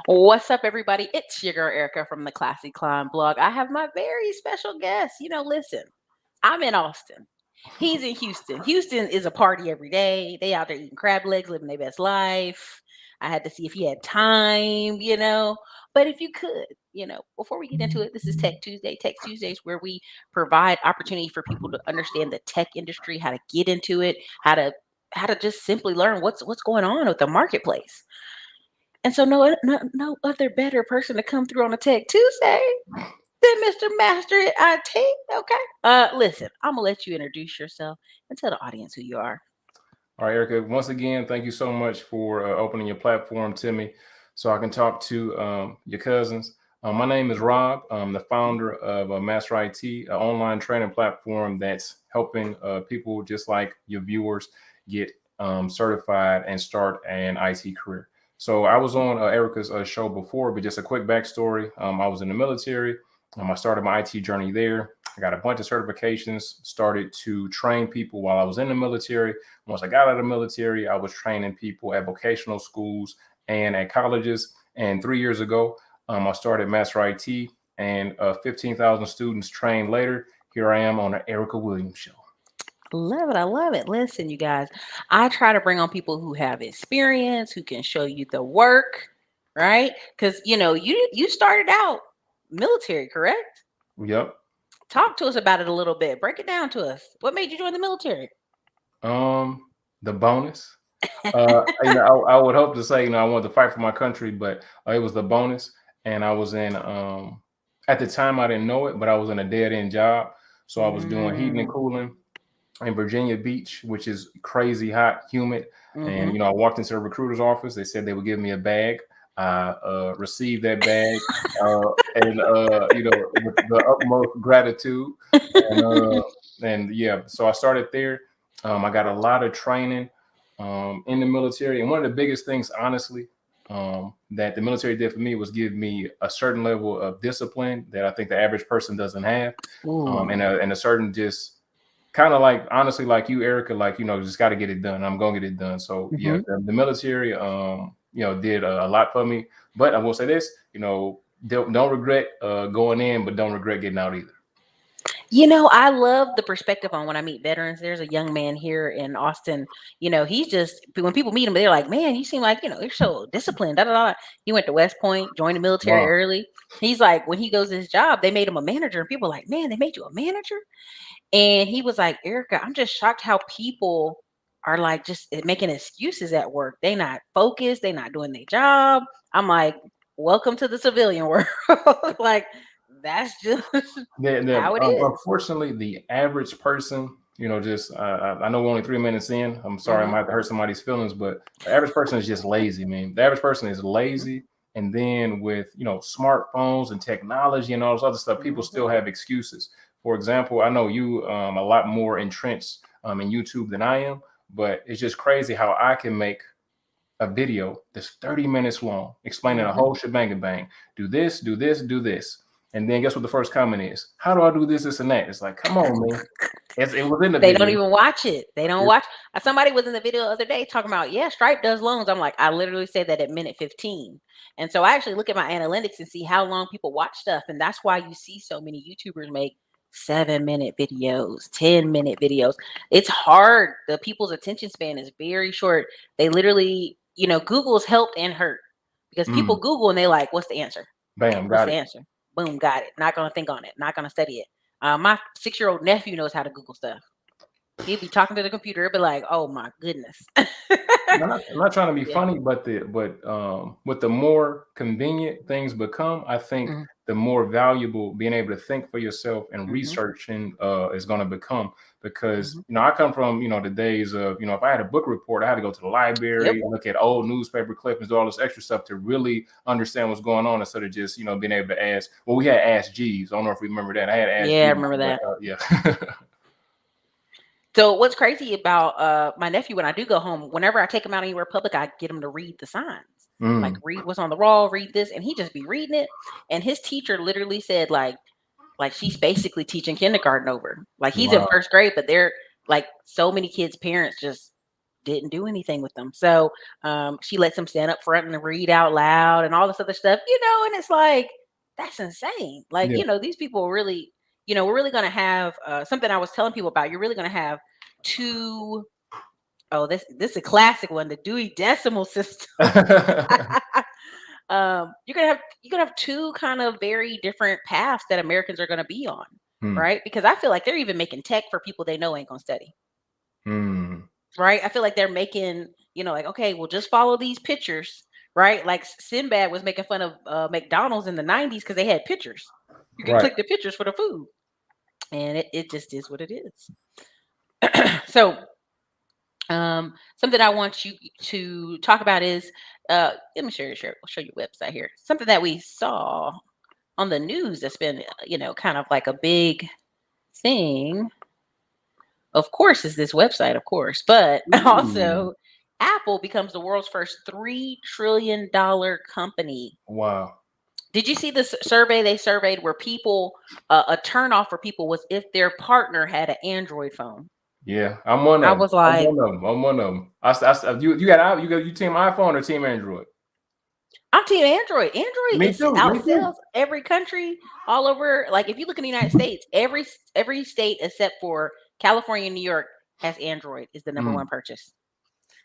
What's up, everybody? It's your girl Erica from the Classy Climb blog. I have my very special guest. Listen, I'm in Austin. He's in Houston. Houston is a party every day. They out there eating crab legs, living their best life. I had to see if he had time. But if you could, before we get into it, this is Tech Tuesday. Tech Tuesdays where we provide opportunity for people to understand the tech industry, how to get into it, how to just simply learn what's going on with the marketplace. And so no other better person to come through on a Tech Tuesday than Mr. Master at IT. Okay. Listen, I'm gonna let you introduce yourself and tell the audience who you are. All right, Erica, once again, thank you so much for opening your platform to me so I can talk to your cousins. My name is Rob. I'm the founder of Master IT, an online training platform that's helping people just like your viewers get certified and start an IT career. So I was on Erica's show before, but just a quick backstory. I was in the military. I started my IT journey there. I got a bunch of certifications, started to train people while I was in the military. Once I got out of the military, I was training people at vocational schools and at colleges. And 3 years ago, I started Master IT, and 15,000 students trained later. Here I am on the Ericka Williams show. Love it. I love it. Listen, you guys, I try to bring on people who have experience, who can show you the work, right? Because you started out military, correct? Yep. Talk to us about it a little bit. Break it down to us. What made you join the military? The bonus. I would hope to say, I wanted to fight for my country, but it was the bonus. And I was in, at the time, I didn't know it, but I was in a dead end job. So I was doing heating and cooling in Virginia Beach, which is crazy hot, humid. And, I walked into a recruiter's office. They said they would give me a bag. I received that bag and, with the utmost gratitude. And yeah, so I started there. I got a lot of training in the military. And one of the biggest things, honestly, that the military did for me was give me a certain level of discipline that I think the average person doesn't have. And a certain just kind of like, honestly, like you, Erica, like, just got to get it done. I'm going to get it done. So yeah, the military, did a lot for me. But I will say this, don't regret going in, but don't regret getting out either. I love the perspective on when I meet veterans. There's a young man here in Austin. He's just, when people meet him, they're like, man, you seem like, you're so disciplined. Da, da, da. He went to West Point, joined the military early. He's like, when he goes to his job, they made him a manager. And people are like, man, they made you a manager? And he was like, Ericka, I'm just shocked how people are like just making excuses at work. They not focused. They not doing their job. I'm like, welcome to the civilian world. Like, that's just how it is. Unfortunately, the average person, I know we're only 3 minutes in. I'm sorry, I might have to hurt somebody's feelings, but the average person is just lazy, man. The average person is lazy. And then with, smartphones and technology and all this other stuff, people still have excuses. For example, I know you a lot more entrenched in YouTube than I am, but it's just crazy how I can make a video that's 30 minutes long, explaining a whole shebang bang. Do this, do this, do this. And then guess what the first comment is? How do I do this, this, and that? It's like, come on, man. It was in the They video. don't even watch it. They don't watch. Somebody was in the video the other day talking about, yeah, Stripe does loans. I'm like, I literally said that at minute 15. And so I actually look at my analytics and see how long people watch stuff. And that's why you see so many YouTubers make 7-minute videos, 10-minute videos. It's hard. The people's attention span is very short. They literally, Google's helped and hurt because people Google and they like, what's the answer? Bam, what's got the it. answer? Boom, got it. Not going to think on it. Not going to study it. My 6-year-old nephew knows how to Google stuff. He'd be talking to the computer, it'd be like, "Oh my goodness." I'm not trying to be funny, but with the more convenient things become, I think the more valuable being able to think for yourself and researching is going to become. Because I come from the days of if I had a book report, I had to go to the library, look at old newspaper clippings, do all this extra stuff to really understand what's going on instead of just being able to ask. Well, we had Ask Jeeves. I don't know if you remember that. I had Ask. Yeah, I remember that. Yeah. So what's crazy about my nephew, when I do go home, whenever I take him out anywhere public, I get him to read the signs. Like, read what's on the wall, read this, and he just be reading it. And his teacher literally said, like she's basically teaching kindergarten over. Like, he's in first grade, but they're like, so many kids' parents just didn't do anything with them. So she lets them stand up front and read out loud and all this other stuff, and it's like, that's insane. Like, Yeah. these people really, we're really going to have something I was telling people about. You're really going to have two, oh, this is a classic one, the Dewey Decimal System. You're gonna have two kind of very different paths that Americans are gonna be on, Hmm. right? Because I feel like they're even making tech for people they know ain't gonna study, Hmm. right? I feel like they're making, like, okay, well, just follow these pictures, right? Like Sinbad was making fun of McDonald's in the '90s because they had pictures. You can Right. click the pictures for the food, and it just is what it is. So, something I want you to talk about is, let me show you website here. Something that we saw on the news that's been, kind of like a big thing, of course, is this website, of course, but Ooh. also Apple becomes the world's first $3 trillion company. Wow. Did you see this survey they surveyed where people, a turnoff for people was if their partner had an Android phone? Yeah, I'm one I of them. was like, I'm one of them. You team iPhone or team Android? I'm team Android. Android Me is too. Me too. outsells every country all over. Like if you look in the United States, every state except for California and New York has Android is the number Mm. one purchase.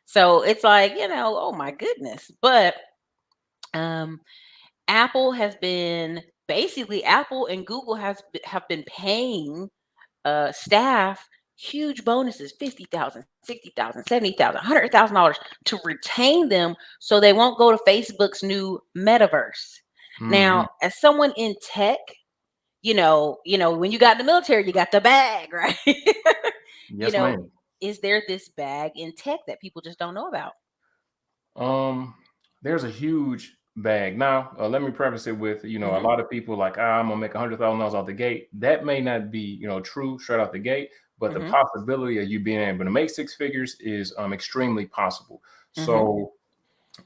So it's like, oh my goodness. But um Apple has been basically Apple and Google have been paying staff huge bonuses, 50,000, 60,000, 70,000, $100,000 to retain them so they won't go to Facebook's new metaverse. Hmm. Now, as someone in tech, when you got in the military, you got the bag, right? you Yes, know, ma'am. is there this bag in tech that people just don't know about? Um, there's a huge bag. Now, let me preface it with, a Hmm. lot of people like, I'm gonna make $100,000 out the gate. That may not be, true straight out the gate, but the Hmm. possibility of you being able to make six figures is extremely possible. Hmm. So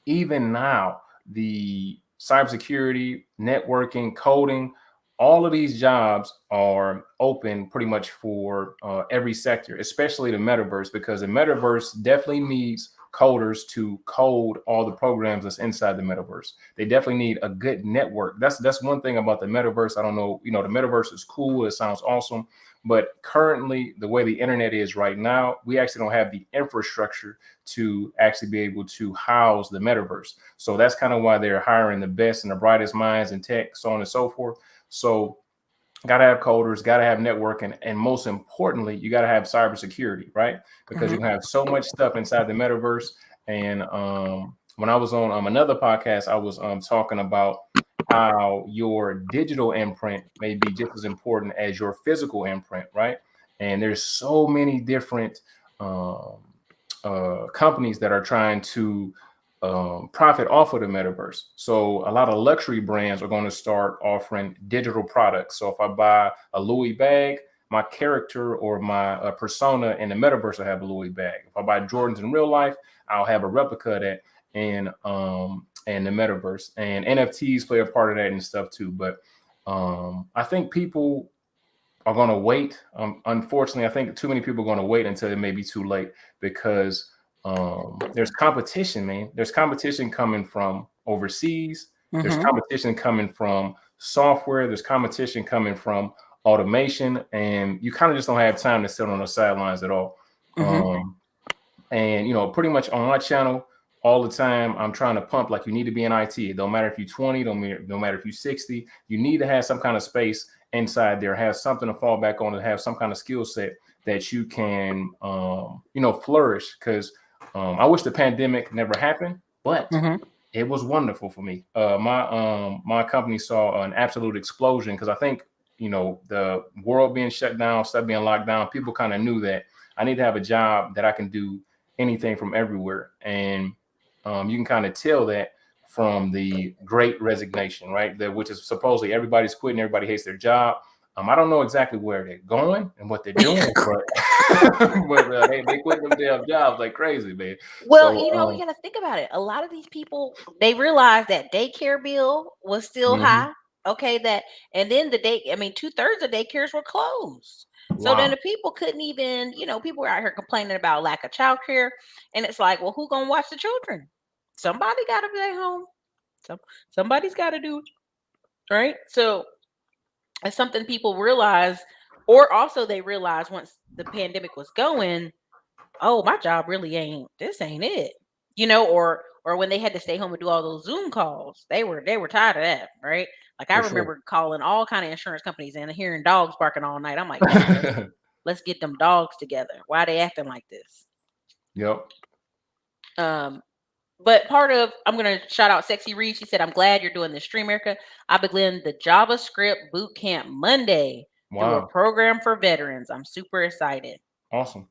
even now, the cybersecurity, networking, coding, all of these jobs are open pretty much for every sector, especially the metaverse, because the metaverse definitely needs coders to code all the programs that's inside the metaverse. They definitely need a good network. That's one thing about the metaverse. I don't know, the metaverse is cool. It sounds awesome. But currently, the way the internet is right now, we actually don't have the infrastructure to actually be able to house the metaverse. So that's kind of why they're hiring the best and the brightest minds in tech, so on and so forth. So got to have coders, got to have networking, and most importantly, you got to have cybersecurity, right? Because Hmm. you have so much stuff inside the metaverse. And when I was on another podcast, I was talking about how your digital imprint may be just as important as your physical imprint, right? And there's so many different um, companies that are trying to profit off of the metaverse. So a lot of luxury brands are going to start offering digital products. So if I buy a Louis bag, my character or my persona in the metaverse will have a Louis bag. If I buy Jordans in real life, I'll have a replica of that in the metaverse. And NFTs play a part of that and stuff too. But I think people are going to wait. Unfortunately, I think too many people are going to wait until it may be too late because there's competition, man. There's competition coming from overseas. There's Hmm. competition coming from software. There's competition coming from automation, and you kind of just don't have time to sit on the sidelines at all. Hmm. Um, and pretty much on my channel, all the time, I'm trying to pump like you need to be in IT. It don't matter if you're 20, don't matter if you're 60. You need to have some kind of space inside there, have something to fall back on, and have some kind of skill set that you can, flourish. Because I wish the pandemic never happened, but Hmm. it was wonderful for me. My company saw an absolute explosion because I think the world being shut down, stuff being locked down, people kind of knew that I need to have a job that I can do anything from everywhere, and you can kind of tell that from the Great Resignation, right? That which is supposedly everybody's quitting, everybody hates their job. I don't know exactly where they're going and what they're doing, but they quit them damn jobs like crazy, man. Well, So we got to think about it. A lot of these people, they realized that daycare bill was still mhm. high. Okay, and then I mean, 2/3 of daycares were closed. So then Wow. the people couldn't even, people were out here complaining about lack of childcare. And it's like, well, who gonna watch the children? Somebody gotta be at home. Some somebody's gotta do it. Right. So it's something people realize, or also they realize once the pandemic was going, oh, my job really ain't this ain't it. Or when they had to stay home and do all those Zoom calls, they were tired of that, right? Like I For sure. remember calling all kind of insurance companies and hearing dogs barking all night. I'm like, dang, let's get them dogs together. Why they acting like this? Yep. Um, but part of I'm gonna shout out Sexy Reed. She said, I'm glad you're doing this stream, Erica. I begin the JavaScript boot camp Monday through a Wow. program for veterans. I'm super excited. Awesome.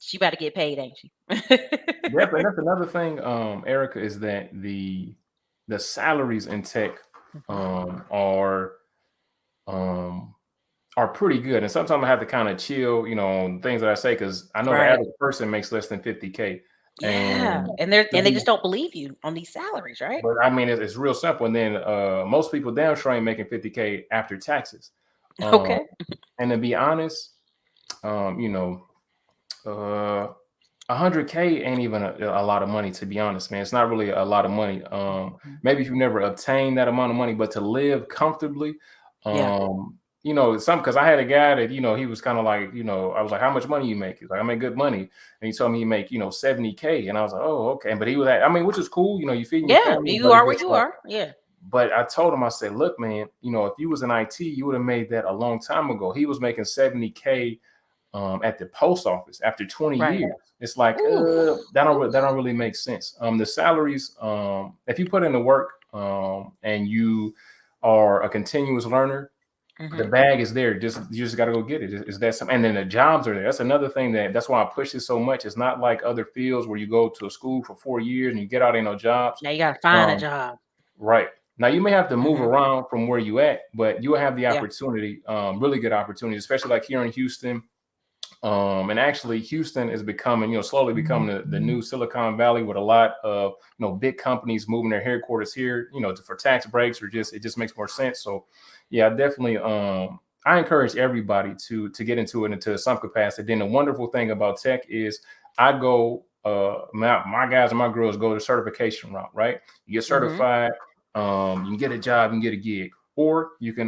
She about to get paid, ain't she? Yep, and that's another thing, Erica, is that the salaries in tech Mhm. um are um are pretty good. And sometimes I have to kind of chill, on things that I say, because I know the Right. average person makes less than 50K. Yeah. And And they just don't believe you on these salaries, right? but I mean, it's real simple. And then most people damn sure ain't making 50K after taxes. Um, Okay. and to be honest, um, you know, uh 100K ain't even a lot of money, to be honest, man. It's not really a lot of money. Mhm. Maybe if you never obtained that amount of money, but to live comfortably, Yeah. some because I had a guy that, he was kind of like, I was like, how much money you make? He's like, I make good money. And he told me he make, 70K. And I was like, oh, okay. But he was I mean, which is cool, you feeding your Yeah. family, You but it's are where just you like, are. Yeah. but I told him, I said, look, man, if you was in IT, you would have made that a long time ago. He was making 70K at the post office after 20 Right. years. It's like Oof. that Oof. don't really make sense. The salaries, if you put in the work, and you are a continuous learner, the Hmm. bag is there. You just got to go get it. Is that some? And then the jobs are there. That's another thing that's why I push it so much. It's not like other fields where you go to a school for 4 years and you get out, ain't no jobs. Now you gotta find a Um, job. Right. Now you may have to move Hmm. around from where you at, but you will have the Yeah. opportunity, really good opportunity, especially like here in Houston. And actually, Houston is becoming, slowly becoming the new Silicon Valley, with a lot of, big companies moving their headquarters here, for tax breaks, or it just makes more sense. So, yeah, definitely. I encourage everybody to get into it into some capacity. Then the wonderful thing about tech is I go, my guys and my girls go the certification route, right? You get Hmm. certified, you can get a job, you can get a gig. Or you can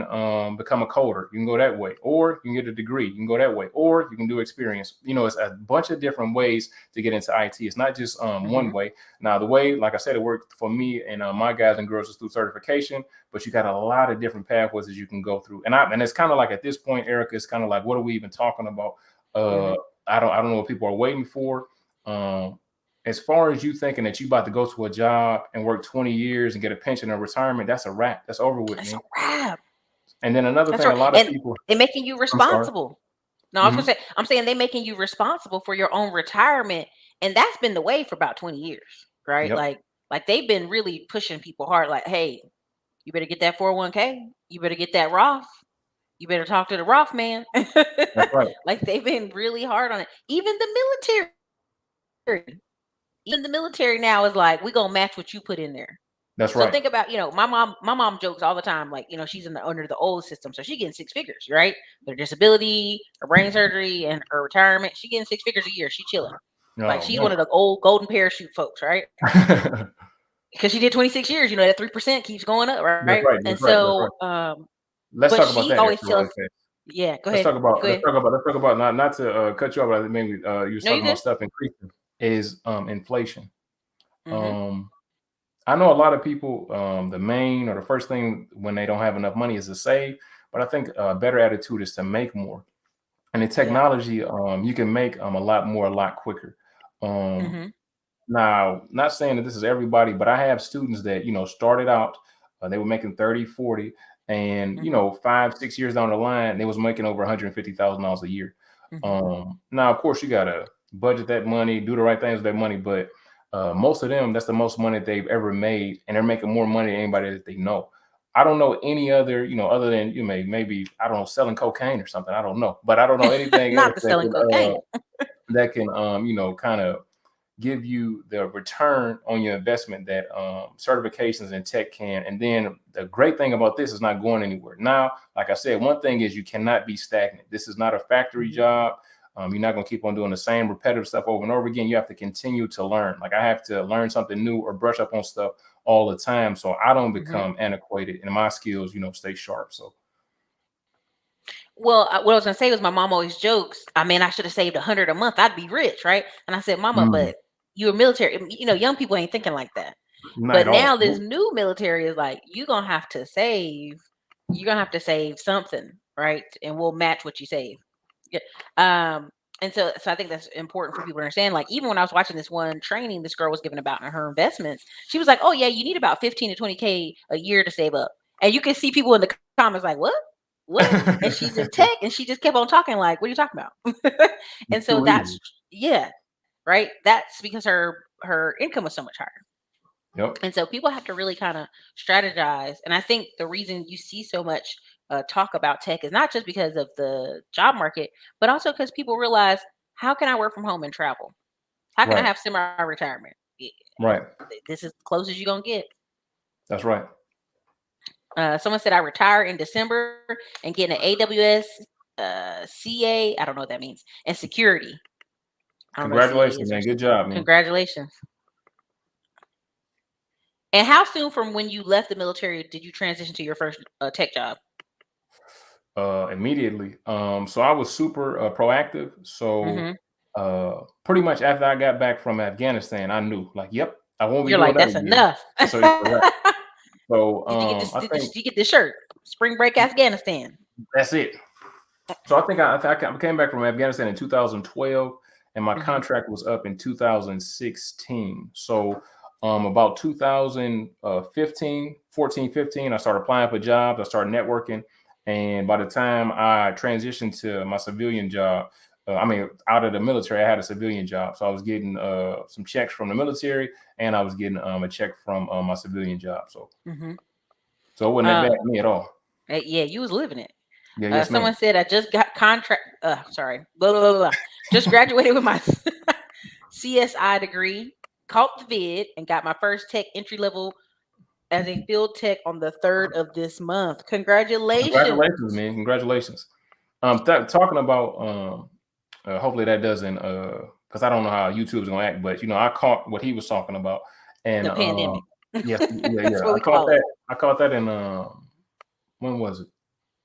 become a coder. You can go that way. Or you can get a degree. You can go that way. Or you can do experience. It's a bunch of different ways to get into IT. It's not just one Hmm. way. Now, the way, like I said, it worked for me and my guys and girls is through certification. But you got a lot of different pathways that you can go through. And it's kind of like, at this point, Ericka, it's kind of like, what are we even talking about? Uh, Hmm. I don't know what people are waiting for. Um, as far as you thinking that you about to go to a job and work 20 years and get a pension or retirement, that's a wrap. That's over with, It's a man. wrap. And then another That's thing, right. a lot of And people, they making you I'm sorry. responsible. No, I was gonna Hmm. say, I'm saying they making you responsible for your own retirement, and that's been the way for about 20 years, right? Yep. Like they've been really pushing people hard. Like, hey, you better get that 401k. You better get that Roth. You better talk to the Roth man. That's right. Like they've been really hard on it. Even the military now is like, we gonna match what you put in there. That's So right. think about, my mom jokes all the time, like, she's under the old system, so she getting six figures, right? Her disability, her brain surgery, and her retirement. She getting six figures a year. She chilling. Like Oh she's one man. of the old golden parachute folks, right? Because she did 26 years, that 3% keeps going up, That's right? right. And That's right. That's right. so, Let's but talk about she that, always actually, tells, really fast. yeah, go Let's ahead, talk about. go Let's ahead. talk about. Let's talk about. Not to cut you off, but maybe you was No, you talking about good. stuff increasing. Is inflation. Mm-hmm. Um, I know a lot of people. The main or the first thing when they don't have enough money is to save. But I think a better attitude is to make more. And in Yeah. technology, you can make a lot more, a lot quicker. Um, Mm-hmm. Now, not saying that this is everybody, but I have students that, started out, they were making 30, 40, and, Mm-hmm. 5, 6 years down the line, they was making over $150,000 a year. Mm-hmm. Now, of course, you got to budget that money, do the right things with that money, but most of them, that's the most money they've ever made, and they're making more money than anybody that they know. I don't know any other, other than maybe I don't know, selling cocaine or something. I don't know, but I don't know anything else Not the selling cocaine. that can kind of give you the return on your investment that certifications in tech can. And then the great thing about this is not going anywhere. Now, like I said, one thing is you cannot be stagnant. This is not a factory job. You're not going to keep on doing the same repetitive stuff over and over again. You have to continue to learn. Like I have to learn something new or brush up on stuff all the time, so I don't become antiquated and my skills, stay sharp. So Well, what I was gonna say was my mom always jokes. I mean, I should have saved 100 a month. I'd be rich, right? And I said, Mama, mm, but you're military. Young people ain't thinking like that. not But at all. now this new military is like, you're gonna have to save. You're gonna have to save something, right? And we'll match what you save. Yeah. And so I think that's important for people to understand. Like, even when I was watching this one training this girl was giving about her investments, she was like, "Oh yeah, you need about 15 to 20K a year to save up." And you can see people in the comments like, what?" And she's in tech, and she just kept on talking like, "What are you talking about?" And It's so too that's easy. yeah, right. That's because her income was so much higher. Yep. And so people have to really kind of strategize. And I think the reason you see so much talk about tech is not just because of the job market, but also because people realize, how can I work from home and travel? How can I Right. have semi-retirement? Right. This is as close as you're going to get. That's right. Someone said I retire in December and get an AWS CA. I don't know what that means. And security. I don't know what CA Congratulations, is. Or man. Good job, man. congratulations. And how soon from when you left the military did you transition to your first tech job? Immediately. So I was super proactive. So Hmm. pretty much after I got back from Afghanistan, I knew, like, yep, I won't be You're doing like, that that's again. enough. So you're correct. So Did you get this? I think Did you get this shirt? Spring Break Afghanistan. that's it. So I came back from Afghanistan in 2012, and my Hmm. contract was up in 2016. So about 2015, 14, 15, I started applying for jobs. I started networking, and by the time I transitioned to my civilian job, out of the military, I had a civilian job. So I was getting some checks from the military, and I was getting a check from my civilian job. So Hmm. so it wasn't that bad Um, for me at all. yeah, you was living it. Yeah, yes, ma'am. Someone said I just got contract. Sorry, blah, blah, blah, blah. Just graduated with my CSI degree. Caught the vid and got my first tech entry level as a field tech on the 3rd of this month. Congratulations. Congratulations, man. Congratulations. Talking about hopefully that doesn't because I don't know how YouTube's gonna act, but I caught what he was talking about, and The pandemic. yes, yeah, That's what I we caught call it. that. I caught that in when was it?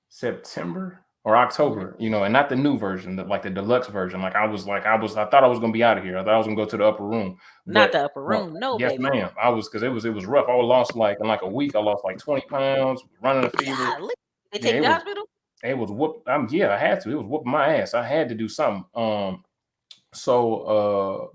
September or Hmm. October, and not the new version, like the deluxe version. I thought I was gonna be out of here. I thought I was gonna go to the upper room, Not but the upper room. No, yes, baby. ma'am. I was because it was rough. I lost like in like a week. I lost like 20 pounds, running a fever. Golly. They Yeah, take you to the hospital? it was whoop. Yeah, I had to. It was whooping my ass. I had to do something.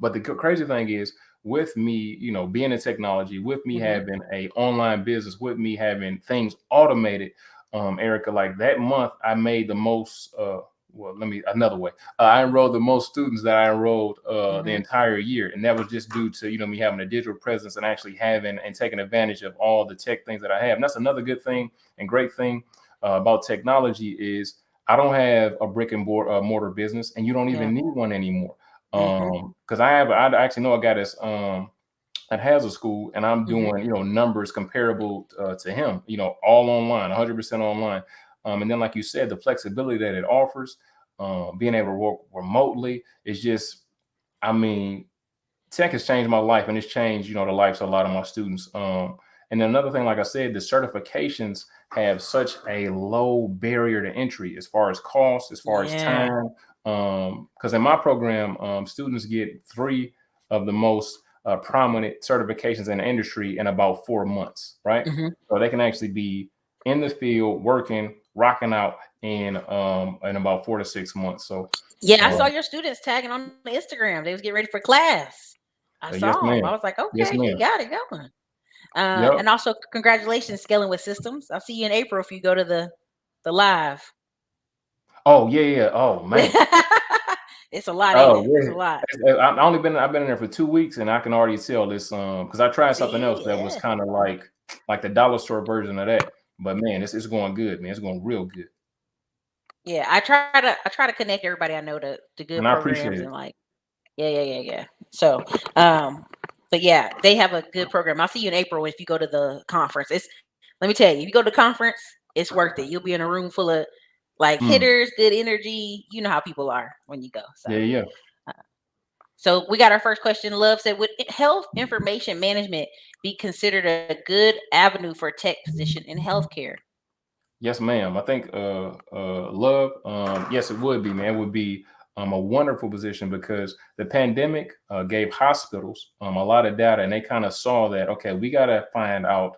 But the crazy thing is, with me, being in technology, with me Hmm. having a online business, with me having things automated, Erica, like that month, I made the most. Well, let me another way. I enrolled the most students that I enrolled the Hmm. entire year, and that was just due to me having a digital presence and actually having and taking advantage of all the tech things that I have. And that's another good thing and great thing about technology is I don't have a brick and mortar business, and you don't Yeah. even need one anymore. Hmm. Because I actually know a guy that has a school, and I'm Hmm. doing numbers comparable to him, all online, 100% online. And then, like you said, the flexibility that it offers, being able to work remotely is just, I mean, tech has changed my life, and it's changed the lives of a lot of my students. And then another thing, like I said, the certifications have such a low barrier to entry as far as cost, as far as Yeah. time. Because in my program, students get three of the most prominent certifications in the industry in about 4 months, right? Hmm. So they can actually be in the field working, rocking out in about 4 to 6 months. So Yeah, I uh, saw your students tagging on Instagram. They was getting ready for class. I yes, saw them. I ma'am. was like, Yes, okay, he ma'am. got it going. Yep. And also, congratulations, scaling with systems. I'll see you in April if you go to the live. Oh, yeah, yeah. Oh, man. It's a lot, ain't Oh, it? It's yeah. a lot. I've been in there for 2 weeks, and I can already tell this, because I tried something else See, that was yeah, kinda like the dollar store version of that. But man, it's going good, man. It's going real good, yeah. I try to connect everybody I know to good and I appreciate programs it. and like, yeah, yeah, yeah, yeah. So, um, but yeah, they have a good program. I'll see you in April if you go to the conference. It's let me tell you, if you go to the conference, it's worth it. You'll be in a room full of like Mm. hitters, good energy. You know how people are when you go. So, Yeah, yeah. uh, so we got our first question. Love said, would health information management be considered a good avenue for tech position in healthcare? Yes, ma'am. I think love, yes, it would be, man. It would be a wonderful position because the pandemic gave hospitals a lot of data, and they kind of saw that, okay, we got to find out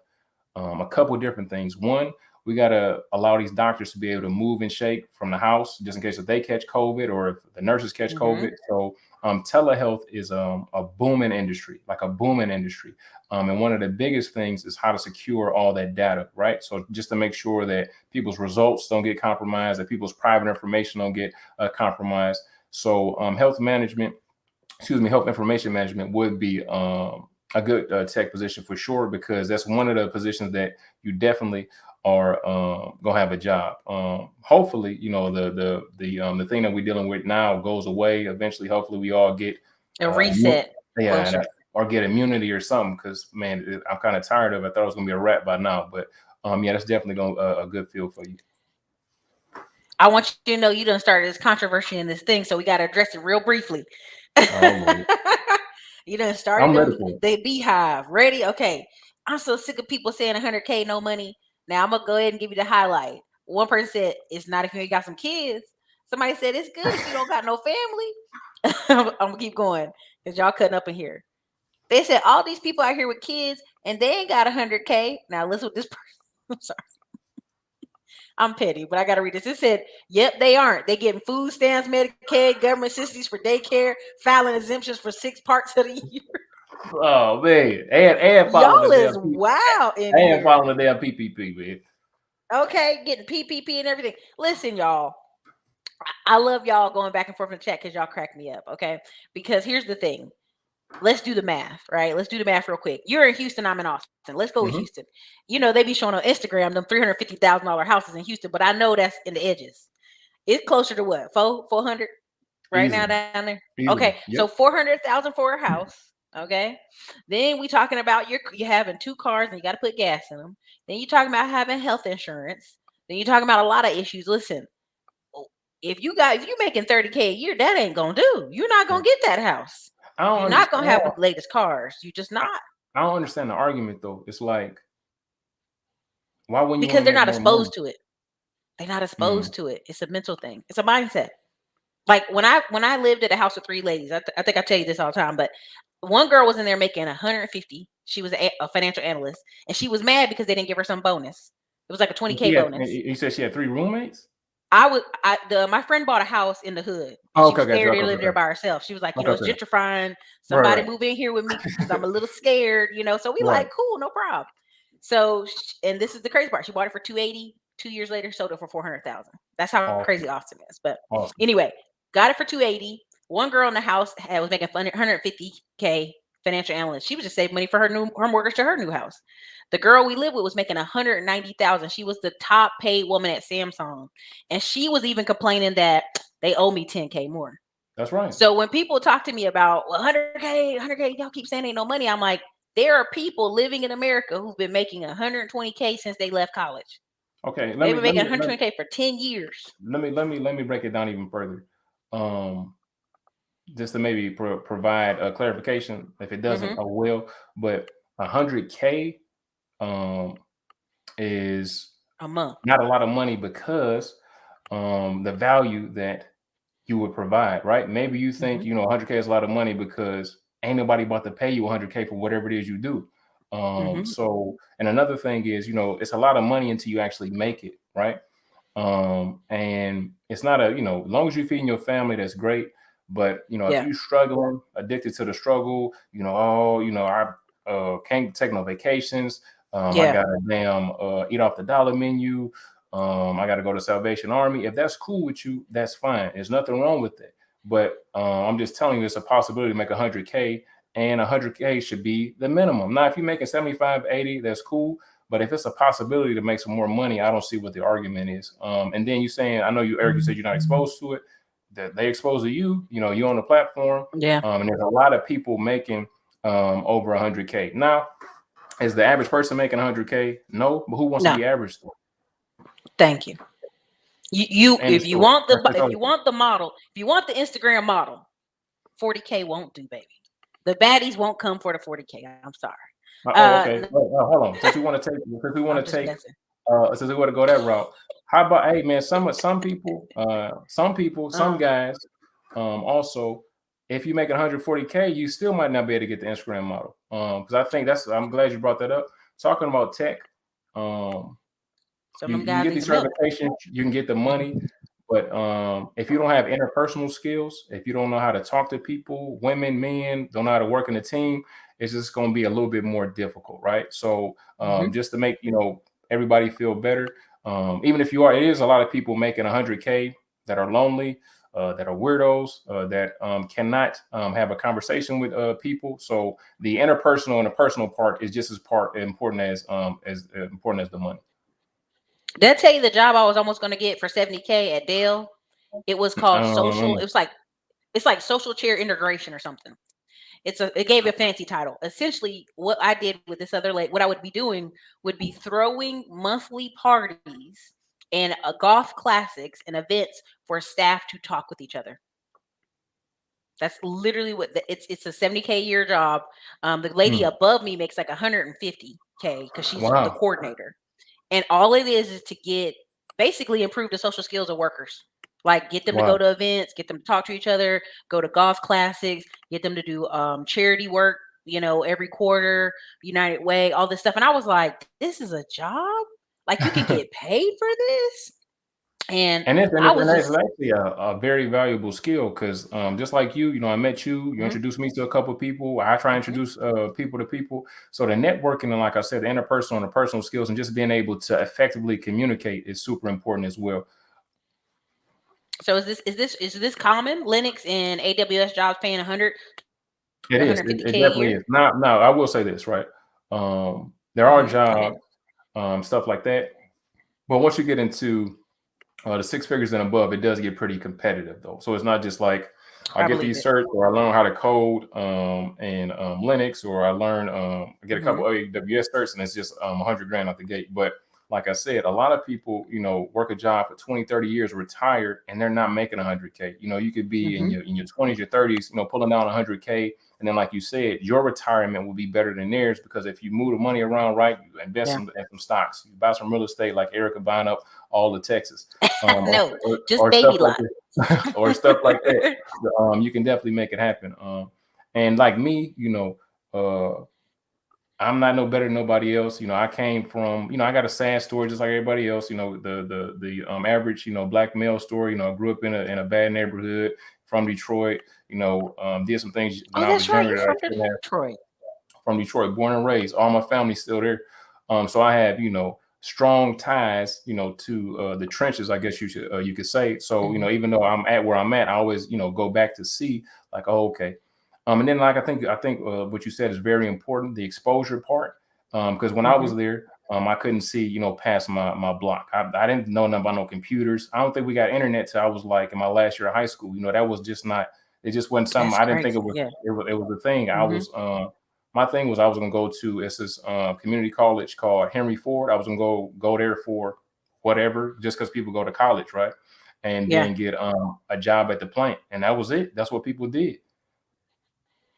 a couple of different things. One, we got to allow these doctors to be able to move and shake from the house just in case if they catch COVID or if the nurses catch Mm-hmm. COVID. So telehealth is a booming industry, like a booming industry. And one of the biggest things is how to secure all that data, right? So just to make sure that people's results don't get compromised, that people's private information don't get compromised. So health information management would be a good tech position for sure, because that's one of the positions that you definitely are gonna have a job. Hopefully, the thing that we're dealing with now goes away eventually. Hopefully, we all get A immu- reset yeah, closer. or get immunity or something. Because man, I'm kind of tired of it. I thought it was gonna be a wrap by now, but yeah, that's definitely going a good field for you. I want you to know you done started this controversy in this thing, so we got to address it real briefly. Oh, Lord. You done started I'm ready them for it. the beehive. Ready? Okay. I'm so sick of people saying 100K no money. Now I'm gonna go ahead and give you the highlight. One person said it's not if you ain't got some kids. Somebody said it's good if you don't got no family. I'm gonna keep going because y'all cutting up in here. They said all these people out here with kids and they ain't got 100K. Now listen with this person. I'm sorry. I'm petty, but I gotta read this. It said, "Yep, they aren't. They getting food stamps, Medicaid, government subsidies for daycare, filing exemptions for 6 parts of the year." Oh man, and following Y'all the is damn wild in and here. following the damn PPP, man. Okay, getting PPP and everything. Listen, y'all. I love y'all going back and forth in the chat because y'all crack me up. Okay, because here's the thing. Let's do the math, right? Let's do the math real quick. You're in Houston. I'm in Austin. Let's go with Hmm. Houston. You know they be showing on Instagram them $350,000 houses in Houston, but I know that's in the edges. It's closer to what? 400 right now Easily, down there. Okay, easily. so Yep. 400,000 for a house. Okay, then we talking about you having 2 cars and you got to put gas in them. Then you talking about having health insurance. Then you talking about a lot of issues. Listen, oh, if you making 30K a year, that ain't gonna do. You're not gonna get that house. I don't You're not understand. gonna have the latest cars. You just not I don't understand the argument though. It's like, why wouldn't you want because to they're make not more money? exposed to it. They're not Mm. exposed to it. It's a mental thing. It's a mindset. Like when I lived at a house with 3 ladies, I think I tell you this all the time, but one girl was in there making 150. She was a financial analyst, and she was mad because they didn't give her some bonus. It was like a 20K bonus. You said she had three roommates. My friend bought a house in the hood. Oh, She okay, was gotcha. scared Okay, to live there okay, by herself. She was like, okay, it's okay. gentrifying. Right, Somebody right, move in here with me because I'm a little scared. So we right. like, cool, no problem. So, and this is the crazy part. She bought it for 280. 2 years later, sold it for 400,000. That's how crazy Awesome, Austin is. But awesome. anyway, got it for 280. One girl in the house was making 150K financial analyst. She was just saving money for her mortgage to her new house. The girl we lived with was making 190,000. She was the top paid woman at Samsung, and she was even complaining that they owe me 10K more. That's right. So when people talk to me about 100K, 100K, y'all keep saying ain't no money. I'm like, there are people living in America who've been making 120K since they left college. Okay, They've been making 120K for 10 years. let me break it down even further. Um, just to maybe provide a clarification if it doesn't, Hmm. I will. But 100K um is A month. not a lot of money because the value that you would provide, right? Maybe you think Hmm. 100K is a lot of money because ain't nobody about to pay you 100K for whatever it is you do. Hmm. So, and another thing is, it's a lot of money until you actually make it, right? And it's not as long as you're feeding your family, that's great. But if Yeah. you're struggling, addicted to the struggle, I can't take no vacations. I Yeah. gotta damn eat off the dollar menu. I gotta go to Salvation Army. If that's cool with you, that's fine. There's nothing wrong with it. But I'm just telling you, it's a possibility to make 100K, and 100K should be the minimum. Now, if you're making 75, 80, that's cool. But if it's a possibility to make some more money, I don't see what the argument is. And then you saying, I know you, Eric, you said you're not exposed to it. that they expose to you, you on the platform, Yeah. and there's a lot of people making over 100K. Now, is the average person making 100K? No, but who wants to No. be average? Thank you. You End of if you story. want That's the just if all. you want the model, if you want the Instagram model, 40K won't do, baby. The baddies won't come for the 40K. I'm sorry. Oh, No, okay. Hold on. Since we I'm want to just take, messing. since we want to go that route, how about, hey man, some people, some Uh, guys, also, if you make 140K, you still might not be able to get the Instagram model. Because I think I'm glad you brought that up. Talking about tech, um, some you, of them you can guys get need these the milk. certifications, you can get the money, but if you don't have interpersonal skills, if you don't know how to talk to people, women, men, don't know how to work in a team, it's just going to be a little bit more difficult, right? So Hmm. just to make everybody feel better, even if you are, it is a lot of people making 100K that are lonely, that are weirdos, that cannot have a conversation with people. So the interpersonal and the personal part is just as part important as important as the money. Did I tell you the job I was almost going to get for 70K at Dell? It was called social. Um, It's like social chair integration or something. It gave a fancy title. Essentially, what I did with this other lady, what I would be doing would be throwing monthly parties and golf classics and events for staff to talk with each other. That's literally it's a 70K year job. The lady hmm, above me makes like 150K because she's the wow. coordinator. And all it is to get basically improve the social skills of workers. Like get them to go Wow. to events, get them to talk to each other, go to golf classics, get them to do charity work, every quarter, United Way, all this stuff. And I was like, this is a job? Like you can get paid for this? And I was And it's just actually a very valuable skill because just like I met you, you mhm, introduced me to a couple of people. I try to mhm. introduce people to people. So the networking and like I said, the interpersonal and the personal skills and just being able to effectively communicate is super important as well. So is this common? Linux and AWS jobs paying 100 It is. It 150K a definitely year? is. Now, I will say this, right? There are Go ahead. jobs, stuff like that. But once you get into the six figures and above, it does get pretty competitive though. So it's not just like I I get believe these it. certs or I learn how to code in Linux or I get a couple Hmm. AWS certs and it's just 100 grand out the gate. But like I said, a lot of people, work a job for 20, 30 years, retired, and they're not making 100K. You could be in Hmm. your 20s, your 30s, pulling down 100K. And then, like you said, your retirement will be better than theirs because if you move the money around right, you invest Yeah. in some stocks, you buy some real estate like Ericka buying up all of Texas, um, or, No, just or stuff baby like lot. this, or stuff like that. You can definitely make it happen. And like me, uh, I'm not no better than nobody else. I came from, I got a sad story just like everybody else. The average, black male story. I grew up in a bad neighborhood from Detroit. Did some things when Oh, I was that's right. younger You're that I from shouldn't have. Detroit. From Detroit, born and raised. All my family's still there. So I have, strong ties, to the trenches, I guess you could say. So, Hmm. even though I'm at where I'm at, I always, go back to see like, oh, okay. And then like I think what you said is very important, the exposure part. Because when I Hmm. was there, I couldn't see, past my block. I didn't know nothing about no computers. I don't think we got internet till I was like in my last year of high school. That was just not. It just wasn't something. That's I didn't think crazy. it was. Yeah. It was a thing. I Hmm. was. My thing was I was gonna go to this community college called Henry Ford. I was gonna go there for whatever, just because people go to college, right? And Yeah. then get a job at the plant, and that was it. That's what people did.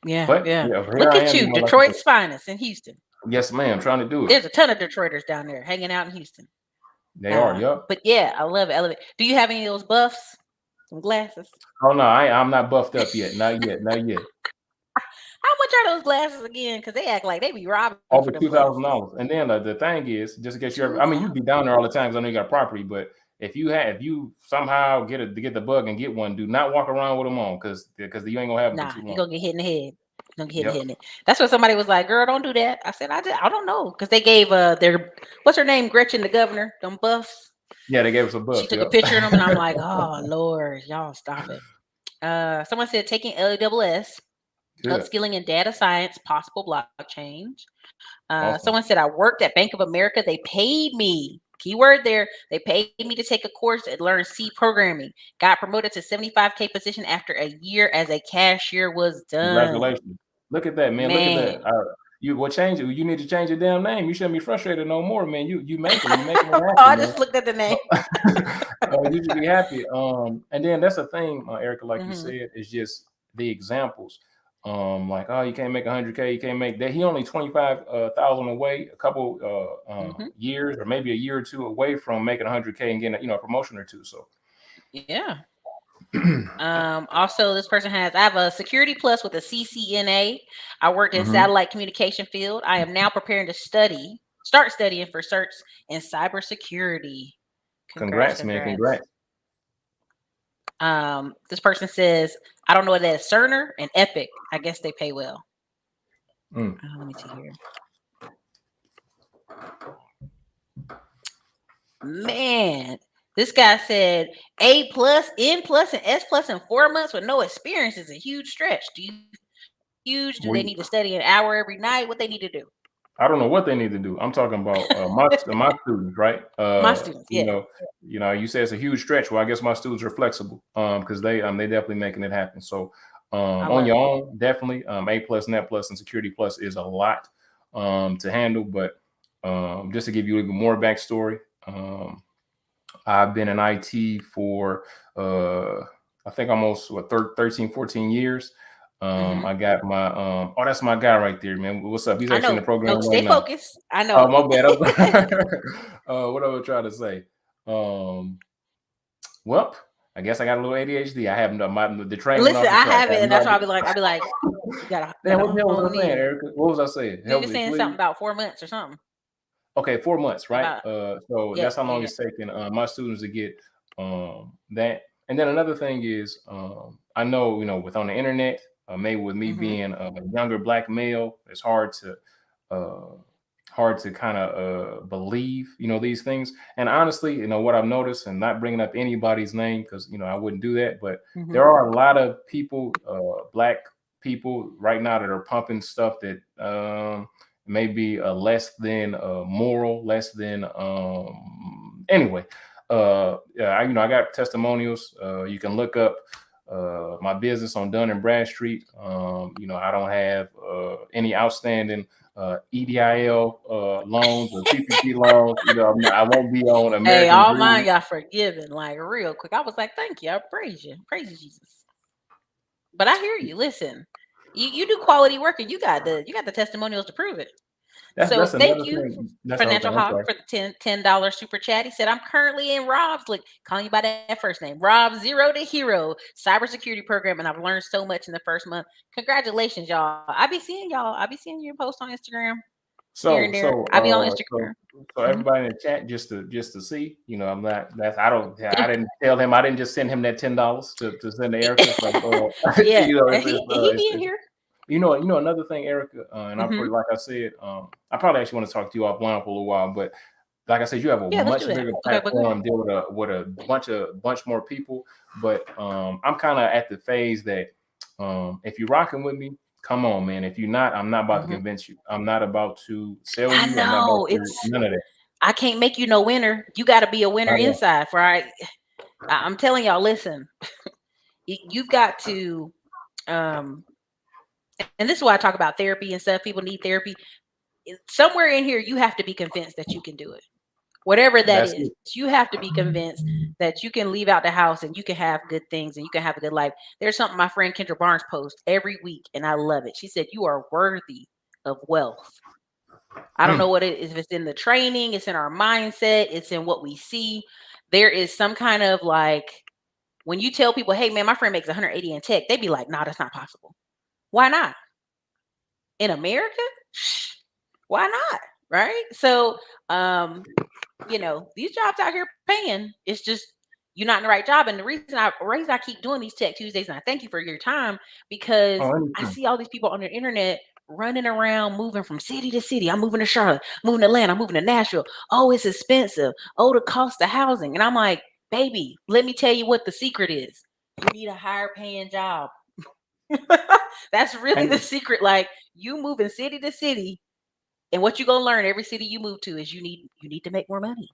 Yeah. But Yeah. yeah, here Look I at am, you, like I said, Detroit's finest in Houston. yes, ma'am, trying to do it. There's a ton of Detroiters down there hanging out in Houston. They are, yep. But yeah, I love it. I love it. Do you have any of those buffs? Some glasses? Oh no, I'm not buffed up yet. Not yet, not yet. How much are those glasses again? Because they act like they be robbing for Over them two thousand glasses. dollars. And then the thing is, just in case you ever, I mean, you'd 2,000. be down there all the time because I know you got property. But if you somehow get the bug and get one, do not walk around with them on because you ain't gonna have it for Nah, too you long. gonna get hit in the head. Gonna get hit in the Yep. head. That's what somebody was like, "Girl, don't do that." I said, I don't know," because they gave their what's her name, Gretchen the governor, them buffs. Yeah, they gave us a She buff. took a Yep. picture of them, and I'm like, "Oh Lord, y'all stop it." Someone said taking LESS, Good. upskilling in data science, possible blockchain. Awesome. Someone said I worked at Bank of America. They paid me Keyword there. They paid me to take a course and learn C programming. Got promoted to 75K position after a year as a cashier was done. Congratulations. Look at that, man. Look at that. Man. You what change it? You need to change your damn name. You shouldn't be frustrated no more, man. You making it Oh, I happen, man. just looked at the name. You should be happy. And then that's the thing, Erica, like you Mm-hmm. said, is just the examples. Like, oh, you can't make 100K, you can't make that. He only 25,000 away, a couple Mm-hmm. years or maybe a year or two away from making 100K and getting a promotion or two. So Yeah. Also, this person I have a security plus with a CCNA. I worked in mhm. satellite communication field. I am now preparing to start studying for certs in cybersecurity. Congrats, Congrats, man. congrats. Congrats. This person says, I don't know what that is. Cerner and Epic. I guess they pay well. Mm. Let me see here. Man, this guy said A plus, N plus, and S plus in 4 months with no experience is a huge stretch. Do you huge? Do they need to study an hour every night? What they need to do? I don't know what they need to do. I'm talking about my students, right? My students, yeah. You say it's a huge stretch. Well, I guess my students are flexible because they definitely making it happen. So on your own, definitely A plus, Net plus, and Security plus is a lot to handle. But just to give you a little more backstory, I've been in IT for I think almost 13, 14 years. I got my that's my guy right there, man. What's up? He's I actually in know. the program No, right stay now. focused. I Oh, know. my bad. What I was trying to say. Well, I guess I got a little ADHD. I haven't done the train went Listen, off the I track. have I it, have and no that's why idea. I'll be like, you gotta Damn, what the hell was hone I saying, in. Erica? What was I saying? You're Help just me, saying something please. about 4 months or something. Okay, 4 months, right? About So yeah, that's how long yeah. it's taken my students to get that. And then another thing is, I know with on the internet, maybe with me Mm-hmm. being a younger black male, it's uh, hard to kind of believe these things. And honestly, what I've noticed, and not bringing up anybody's name because I wouldn't do that, but Mm-hmm. there are a lot of people, black people right now that are pumping stuff that maybe less than moral, less than anyway. Yeah, I got testimonials. You can look up my business on Dun and Bradstreet. I don't have any outstanding EDIL loans or PPP loans. I won't be on Hey, American all mine Dream. got forgiven, like real quick. I was like, thank you. I praise you. Praise you, Jesus. But I hear you. Listen, you do quality work and you got the testimonials to prove it. So That's thank another you, thing. That's another Financial thing. I'm Hawk, sorry. for the $10 super chat. He said, I'm currently in Rob's, like calling you by that first name, Rob Zero to Hero cybersecurity program, and I've learned so much in the first month. Congratulations, y'all. I be seeing y'all. I be seeing your posts on Instagram here So and there. so I be on uh Instagram. so so Mhm. everybody in the chat just to see, I'm not that's I Yeah. didn't tell him, I didn't just send him that $10 to send to Erica. So Yeah. it's, He it's, he be in it's here. another thing, Erica, and I Hmm. put like I said, I probably actually want to talk to you offline for a little while, but like I said, you have a Yeah, let's do much that. bigger Okay, but go ahead. platform, deal with a bunch more people. But I'm kind of at the phase that if you're rocking with me, come on, man. If you're not, I'm not about to Hmm. convince you. I'm not about to sell I you. I'm not about know to none of that. I can't make you no winner. You got to be a winner I know. inside. For I'm telling y'all, listen, you've got to, um, and this is why I talk about therapy and stuff. People need therapy. Somewhere in here, you have to be convinced that you can do it. Whatever that That's is, it. you have to be convinced that you can leave out the house and you can have good things and you can have a good life. There's something my friend Kendra Barnes posts every week, and I love it. She said, "You are worthy of wealth." I don't know what it is. If it's in the training, it's in our mindset, it's in what we see. There is some kind of like when you tell people, "Hey, man, my friend makes 180 in tech," they be like, "Nah, that's not possible." Why not? In America? Why not? Right? So, these jobs out here paying. It's just you're not in the right job. And the reason I keep doing these Tech Tuesdays, and I thank you for your time, because Oh, I anytime. see all these people on the internet running around, moving from city to city. I'm moving to Charlotte, moving to Atlanta, I'm moving to Nashville. Oh, it's expensive. Oh, the cost of housing. And I'm like, baby, let me tell you what the secret is. You need a higher paying job. That's really the And secret. Like you moving city to city, and what you're gonna learn every city you move to is you need to make more money.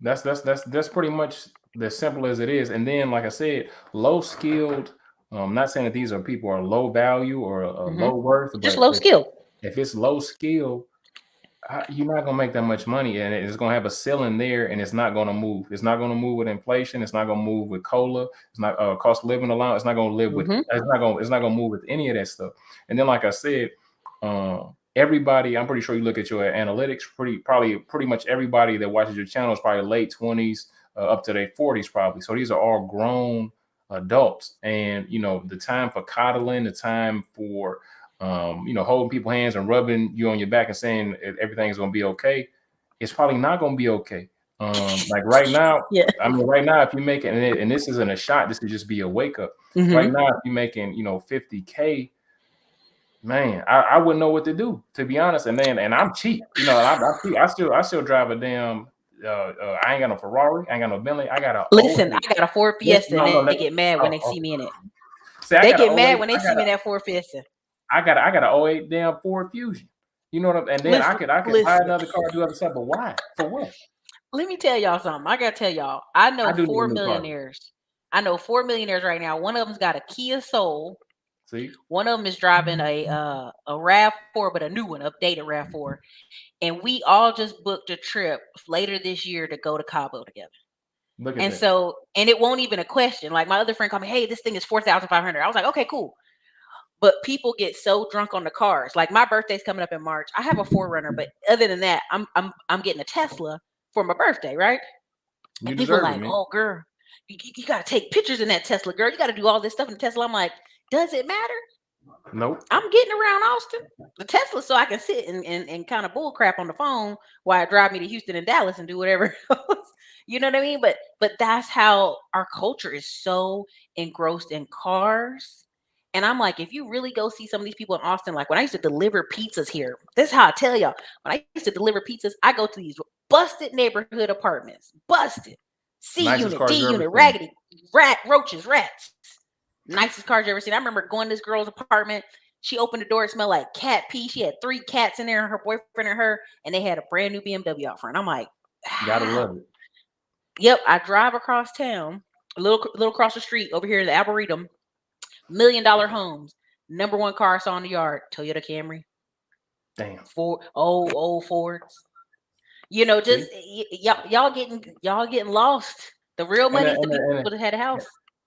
That's pretty much as simple as it is. And then, like I said, low skilled. Not saying that these are people are low value or Hmm. low worth, Just but low skill. if it's low skill, you're not gonna make that much money, and it's gonna have a ceiling there, and it's not gonna move. It's not gonna move with inflation. It's not gonna move with cola. It's not cost of living allowance. It's not gonna live with. Hmm. It's not gonna move with any of that stuff. And then, like I said, everybody. I'm pretty sure you look at your analytics. Pretty much everybody that watches your channel is probably late 20s up to their 40s, probably. So these are all grown adults, and the time for coddling, the time for holding people's hands and rubbing you on your back and saying everything's going to be okay, it's probably not going to be okay. Like right now, Yeah. I mean, right now, if you make it, and this isn't a shot, this could just be a wake up. Right Hmm. now, if you're making, 50K, man, I wouldn't know what to do, to be honest. And I'm cheap, I still drive a damn. I ain't got no Ferrari, I ain't got no Bentley, I got a Listen, 08. I got a Ford Listen, Fiesta, and no, no, they get mad when oh, they oh. see me in it. See, I They got a get oh mad 08, when they see me in that Ford Fiesta. I got a '08 damn Ford Fusion. You know what And then I Listen, could buy listen. another car, do other stuff, but why? For what? Let me tell y'all something. I gotta tell y'all. I I know do need a four new car. millionaires. I know 4 millionaires right now. One of them's got a Kia Soul. See, One of them is driving a Rav4, but a new one, updated Rav4. And we all just booked a trip later this year to go to Cabo together. look at And that. so, and it won't even a question. Like my other friend called me, hey, this thing is 4,500. I was like, okay, cool. But people get so drunk on the cars. Like my birthday's coming up in March. I have a Forerunner, but other than that, I'm getting a Tesla for my birthday, right? You And people deserve it, like, man. oh girl, you got to take pictures in that Tesla, girl. You got to do all this stuff in the Tesla. I'm like, does it matter? Nope. I'm getting around Austin, the Tesla, so I can sit and kind of bull crap on the phone while I drive me to Houston and Dallas and do whatever else. You know what I mean? But that's how our culture is so engrossed in cars. And I'm like, if you really go see some of these people in Austin, like when I used to deliver pizzas here, this is how I tell y'all. When I used to deliver pizzas, I go to these busted neighborhood apartments, busted C Nicest unit, D cars you ever unit, seen. raggedy, roaches, rats. Nicest cars you ever seen. I remember going to this girl's apartment. She opened the door. It smelled like cat pee. She had 3 cats in there, her boyfriend and her, and they had a brand new BMW out front. I'm like, Gotta how? love it. Yep. I drive across town, a little across the street over here in the Arboretum, $1 million homes. Number one car I saw in the yard, Toyota Camry, Damn. old Fords. See, Just y'all getting lost. The real and money the, is the and people the, that had a house.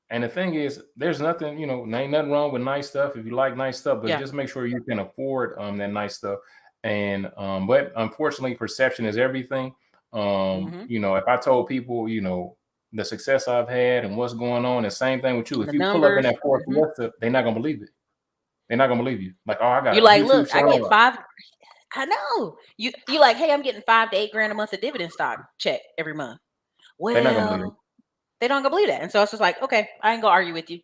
and the thing is, there's nothing, ain't nothing wrong with nice stuff if you like nice stuff, but Yeah. just make sure you can afford that nice stuff. And but unfortunately, perception is everything. Hmm. If I told people, the success I've had and what's going on, the same thing with you. And If the you pull up in numbers. that Ford Hmm. Fiesta, they're not gonna believe it. They're not gonna believe you. Like, oh, I got You a like, YouTube look, I get channel. 5. I know. You like, hey, I'm getting 5 to 8 grand a month of dividend stock check every month. They're not gonna believe it. Well, they don't gonna believe that. And so it's just like, okay, I ain't gonna argue with you.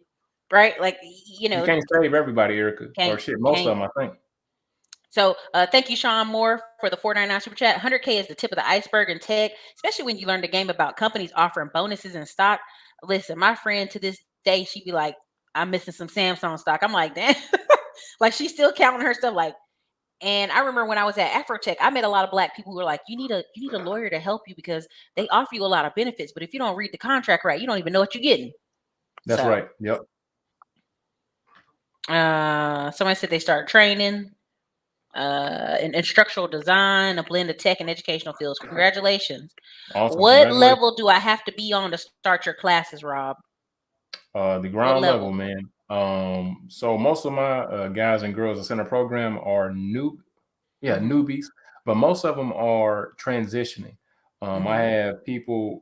Right? Like, You can't save everybody, Erica, or can't, shit. Most of can't. them, I think. So thank you, Sean Moore, for the 499 super chat. 100K is the tip of the iceberg in tech, especially when you learn the game about companies offering bonuses in stock. Listen, my friend to this day, she'd be like, I'm missing some Samsung stock. I'm like, damn. Like she's still counting her stuff. Like, and I remember when I was at Afrotech, I met a lot of black people who were like, you need a lawyer to help you because they offer you a lot of benefits, but if you don't read the contract right, you don't even know what you're getting. That's So right. Yep. somebody said they started training in instructional design, a blend of tech and educational fields. Congratulations. Awesome. What Congratulations. level do I have to be on to start your classes, Rob? The What ground level, level? man. So most of my guys and girls that's in the program are Hmm. newbies, but most of them are transitioning. I Hmm. have people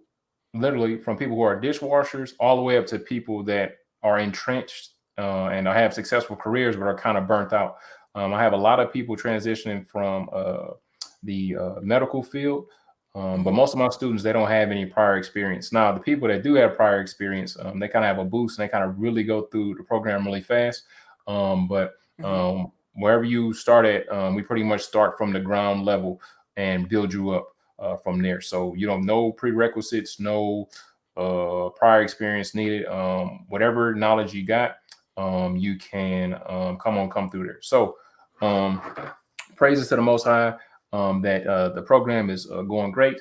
literally from people who are dishwashers all the way up to people that are entrenched and have successful careers but are kind of burnt out. I have a lot of people transitioning from the medical field. But Hmm. most of my students, they don't have any prior experience. Now, the people that do have prior experience, they kind of have a boost and they kind of really go through the program really fast. But Hmm. wherever you start at, we pretty much start from the ground level and build you up from there. So you don't know prerequisites, no prior experience needed. Whatever knowledge you got, you can come through there. So um, praises to the Most High that the program is going great.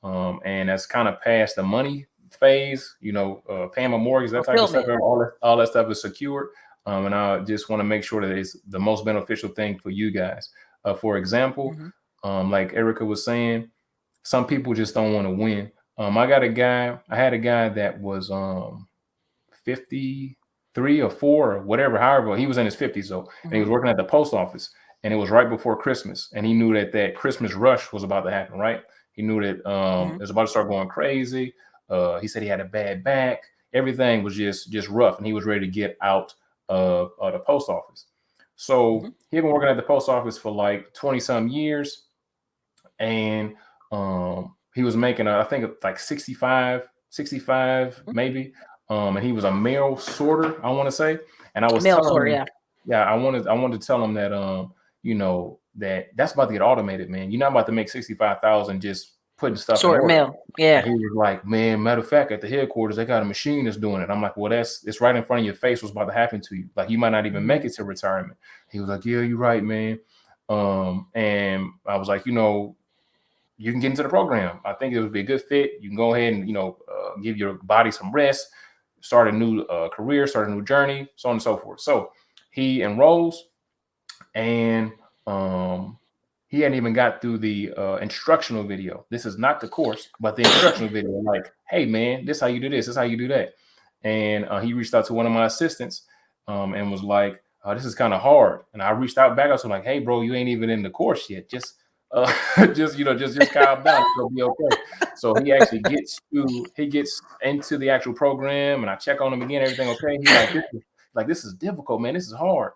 And that's kind of past the money phase. Paying my mortgage, that type of stuff. Fulfillment. All that stuff is secured. And I just want to make sure that it's the most beneficial thing for you guys. For example, Mhm. like Ericka was saying, some people just don't want to win. I had a guy that was 53 or 4 or whatever, however, he was in his 50s though, and he was Mhm. working at the post office, and it was right before Christmas, and he knew that Christmas rush was about to happen, right? He knew that it Mhm. was about to start going crazy. He said he had a bad back. Everything was just rough, and he was ready to get out of the post office. So Mhm. he had been working at the post office for like 20 some years, and he was making I think like 65 Mhm. maybe. And he was a mail sorter, I want to say. And I was Mail telling sorter, him, yeah. yeah, I wanted to tell him that that's about to get automated, man. You're not about to make 65,000 just putting stuff in Sorting order. mail. And Yeah. he was like, man, matter of fact, at the headquarters, they got a machine that's doing it. I'm like, well, it's right in front of your face what's about to happen to you. Like, you might not even Mhm. make it to retirement. He was like, yeah, you're right, man. And I was like, you can get into the program. I think it would be a good fit. You can go ahead and give your body some rest, start a new career, start a new journey, so on and so forth. So he enrolls, and he hadn't even got through the instructional video. This is not the course, but the instructional video. Like, hey man, this is how you do this. This is how you do that. And he reached out to one of my assistants and was like, "This is kind of hard." And I reached out back. I was like, "Hey, bro, you ain't even in the course yet. Just, just calm down. It's gonna be okay." So he gets into the actual program, and I check on him again. Everything okay? He this is difficult, man. This is hard.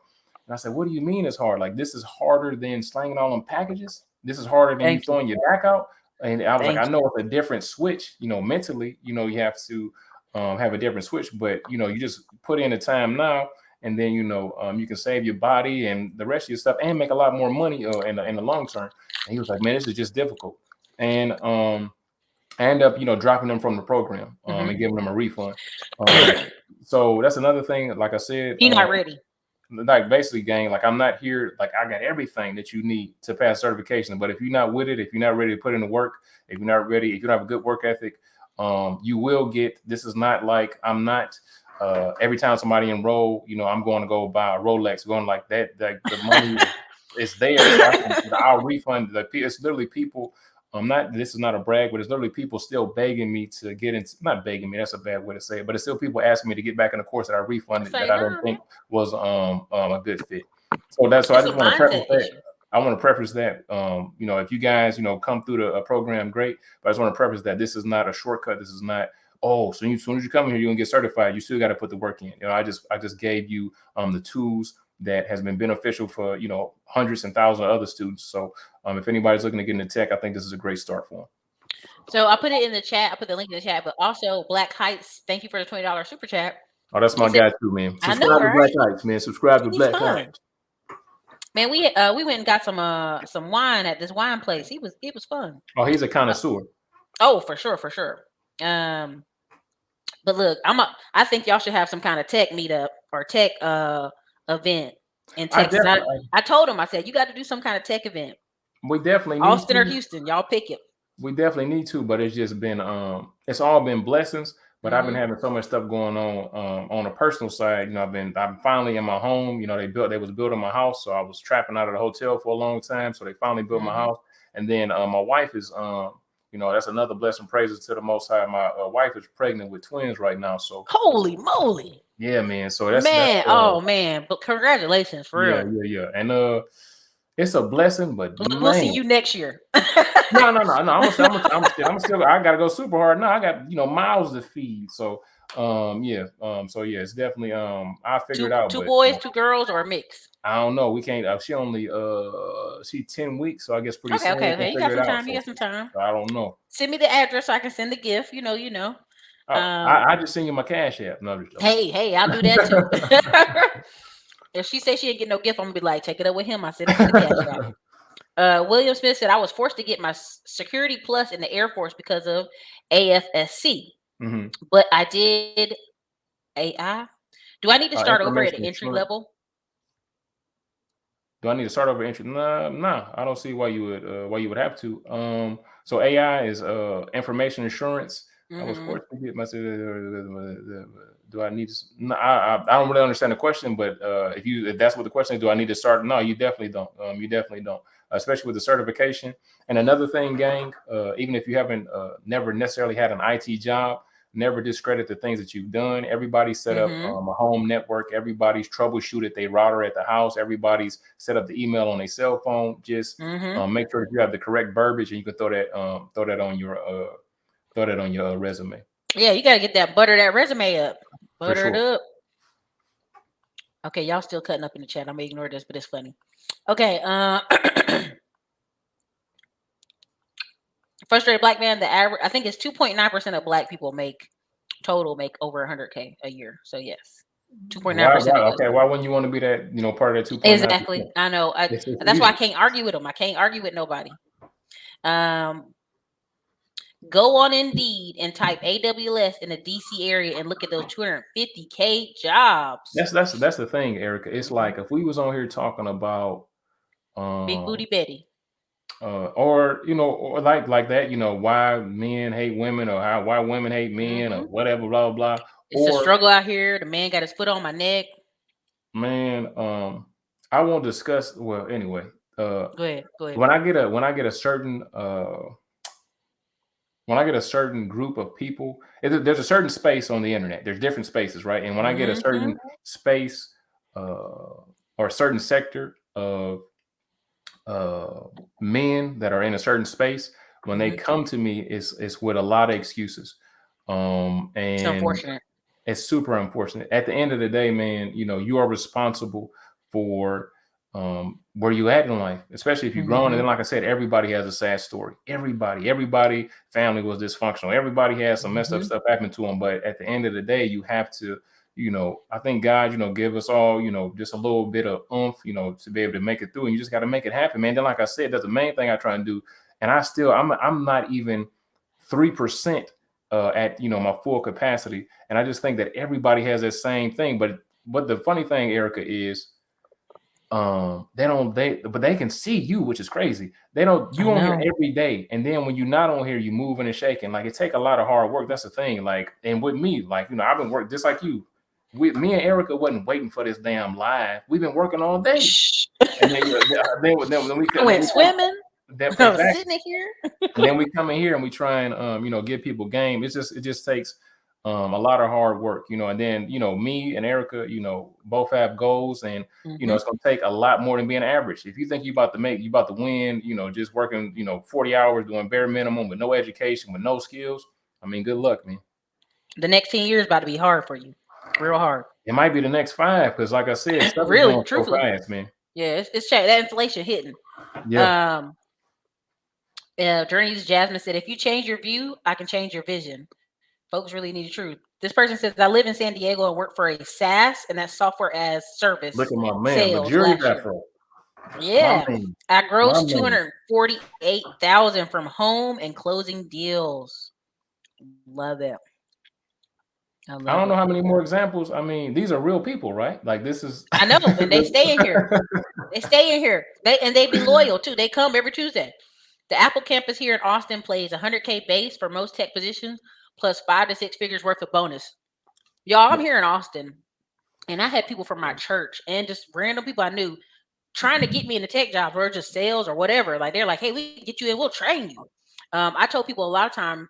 And I said, "What do you mean it's hard? Like, this is harder than slanging all them packages. This is harder than you Thank you. throwing your back out." And I was like, "I Thank you. know it's a different switch. Mentally, you have to have a different switch, but you just put in the time now, and then you can save your body and the rest of your stuff, and make a lot more money in the long term." And he was like, "Man, this is just difficult." And I end up, dropping them from the program Mhm. and giving them a refund. Um, so that's another thing. Like I said, He not ready. like basically, gang, like I'm not here. Like, I got everything that you need to pass certification, but if you're not with it, if you're not ready to put in the work, if you're not ready, if you don't have a good work ethic, you will get. This is not like I'm not. Every time somebody enroll, I'm going to go buy a Rolex, going like that. The money is there, so I'll refund the. It's literally people. Not this is not a brag, but it's literally people still begging me to get into. Not begging me, that's a bad way to say it, but it's still people asking me to get back in the course that I refunded Say that I didn't nah, man. think was a good fit. So I It's a just want to preface mindset that. issue. I want to preface that if you guys come through the program, great. But I just want to preface that this is not a shortcut. This is not so as soon as you come here, you're gonna get certified. You still got to put the work in. I just gave you the tools that has been beneficial for hundreds and thousands of other students. So if anybody's looking to get into tech, I think this is a great start for them. So I put it in the chat. I put the link in the chat, but also Black Heights. Thank you for the $20 super chat. Oh, that's He my said, guy too, man. "I know, Subscribe to Black right? Heights, man. Subscribe to He's Black fun, Heights. man. We went and got some wine at this wine place. It was fun. Oh, he's a Uh, connoisseur. oh, for sure, for sure. Um, but look, I think y'all should have some kind of tech meetup or tech event in I Texas. definitely, I told him, I said, you got to do some kind of tech event. we definitely need Austin or to. Houston, y'all pick it. We definitely need to, but it's just been it's all been blessings. But I've been Hmm. having so much stuff going on a personal side. I'm finally in my home. They was building my house, so I was trapping out of the hotel for a long time. So they finally built my Hmm. house, and then my wife is that's another blessing. Praises to the Most High. My wife is pregnant with twins right now. So Holy moly, yeah, man. So that's man! Oh man, but congratulations for yeah, real. yeah, yeah, and it's a blessing, but Look, we'll see man. you next year. No, no, no, no. I'm still. I gotta go super hard. No, I got miles to feed. So, yeah. So yeah, it's definitely I figure it out, Two but boys, two girls, or a mix. I don't know. We can't. She only she 10 weeks, so I guess pretty Okay, soon okay, we can okay. You got figure it some out. time. You So got some time. I don't know. Send me the address so I can send the gift. You know. Oh, Um, I just send you my cash app. No, I'm just hey, I'll do that too. joking. If she says she didn't get no gift, I'm gonna be like, take it up with him. I send it to the cash app. William Smith said, I was forced to get my Security Plus in the Air Force because of AFSC, Hmm. but I did AI. Do I need to start over at Information an entry excellent. level? Do I need to start over entry? No, no. I don't see why you would have to. So AI is information assurance. I was Mhm. forced to get my. Do I need to? No, I don't really understand the question, but if that's what the question is, do I need to start? No, you definitely don't. You definitely don't, especially with the certification. And another thing, gang, even if you haven't never necessarily had an IT job, never discredit the things that you've done. Everybody set up Mhm. a home network. Everybody's troubleshooted their router at the house. Everybody's set up the email on their cell phone. Just Mhm. make sure that you have the correct verbiage, and you can throw that on your resume Yeah, you gotta get that resume up. for Butter it sure. up. Okay, y'all still cutting up in the chat. I'm gonna ignore this, but it's funny. Okay, frustrated black man. The average, I think it's 2.9% of black people make over 100K a year. So yes, 2.9% Why? of Why? us. Okay. Why wouldn't you want to be that? Part of that 2.9%? Exactly. I know. It's just That's why I easy. can't argue with them. I can't argue with nobody. Um, Go on Indeed and type AWS in the DC area and look at those 250K jobs. That's the thing, Erica. It's like if we was on here talking about Big um booty Betty. or or like that, why men hate women, or why women hate men, or Hmm. whatever, blah blah. It's a Or struggle out here. The man got his foot on my neck. man, I won't discuss. Well, anyway, Go ahead. Go ahead. when I get a certain group of people, there's a certain space on the internet. There's different spaces, right? And when I get a Hmm. certain space or a certain sector of uh, men that are in a certain space, when they Hmm. come to me, it's with a lot of excuses, It's and unfortunate. it's super unfortunate. At the end of the day, man, you are responsible for where you at in life, especially if you're growing. And Hmm. then, like I said, everybody has a sad story. Everybody family was dysfunctional. Everybody has some messed up Hmm. stuff happen to them. But at the end of the day, you have to, I think God, give us all, just a little bit of oomph, to be able to make it through. And you just got to make it happen, man. Then, like I said, that's the main thing I try and do. And I'm not even 3% at my full capacity, and I just think that everybody has that same thing. But the funny thing, Erica, is but they can see you, which is crazy. They don't I You on here know. every day, and then when you're not on here, you moving and shaking. Like, it take a lot of hard work. That's the thing. Like, and with me, like, I've been working just like you. With me and Erica wasn't waiting for this damn live. We've been working all day, Shh. and then we I could then went we come swimming. I was exactly. sitting in here. And then we come in here and we try and give people game. It just takes a lot of hard work, and then me and Erica, both have goals, and Hmm. it's going to take a lot more than being average. If you think you about to win, just working 40 hours doing bare minimum with no education, with no skills, I mean, good luck, man. The next 10 years about to be hard for you. Real hard. It might be the next 5, because like I said, stuff is Really, going so truthfully. fast, man. Yeah, it's that inflation hitting. Yeah. Um, Journey's Jasmine said, if you change your view, I can change your vision. Folks really need the truth. This person says, I live in San Diego and work for a SaaS, and that's software as Look service at my man, sales luxurious last year. afro. My Yeah. man. I My grossed man. 248,000 from home and closing deals. Love it. I I love don't know it. how many more examples. I mean, these are real people, right? Like, this is I know, and they stay in here. They stay in here. They be loyal too. They come every Tuesday. The Apple campus here in Austin plays 100K base for most tech positions, plus 5 to 6 figures worth of bonus. Y'all, I'm here in Austin, and I had people from my church and just random people I knew trying to get me into tech jobs or just sales or whatever. Like, they're like, "Hey, we can get you in. We'll train you." I told people a lot of time.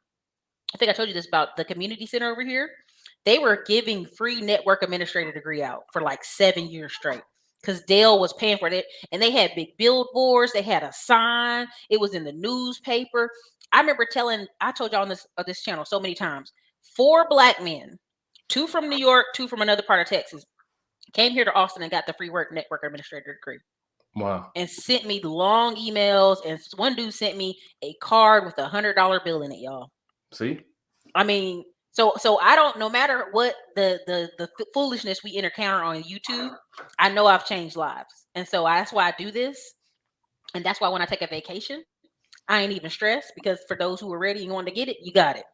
I think I told you this about the community center over here. They were giving free network administrator degree out for like 7 years straight because Dell was paying for it. And they had big billboards. They had a sign. It was in the newspaper. I told y'all on this channel so many times, 4 black men, 2 from New York, 2 from another part of Texas, came here to Austin and got the free work network administrator degree Wow. and sent me long emails. And one dude sent me a card with $100 bill in it, y'all. See? I mean, so I don't. No matter what the foolishness we encounter on YouTube, I know I've changed lives, and so that's why I do this, and that's why when I take a vacation, I ain't even stressed because for those who are ready and want to get it, you got it.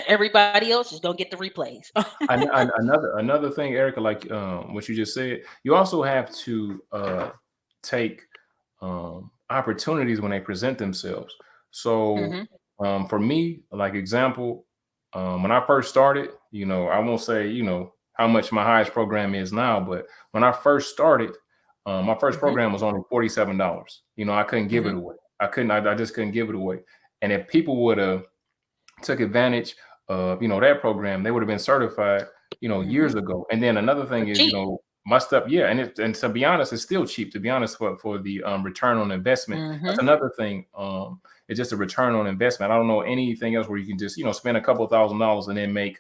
Everybody else is gonna get the replays. Another thing, Erica, like what you just said, you also have to take opportunities when they present themselves. So Mhm. for me, like example, when I first started, I won't say how much my highest program is now, but when I first started, my first Mhm. program was only $47. I couldn't give it Mhm. away. I couldn't. I just couldn't give it away. And if people would have took advantage of that program, they would have been certified years Mhm. ago. And then another For thing is cheap. my stuff, yeah, and to be honest, it's still cheap, to be honest, for the return on investment. That's Mhm. another thing. It's just a return on investment. I don't know anything else where you can just spend a couple $1,000s and then make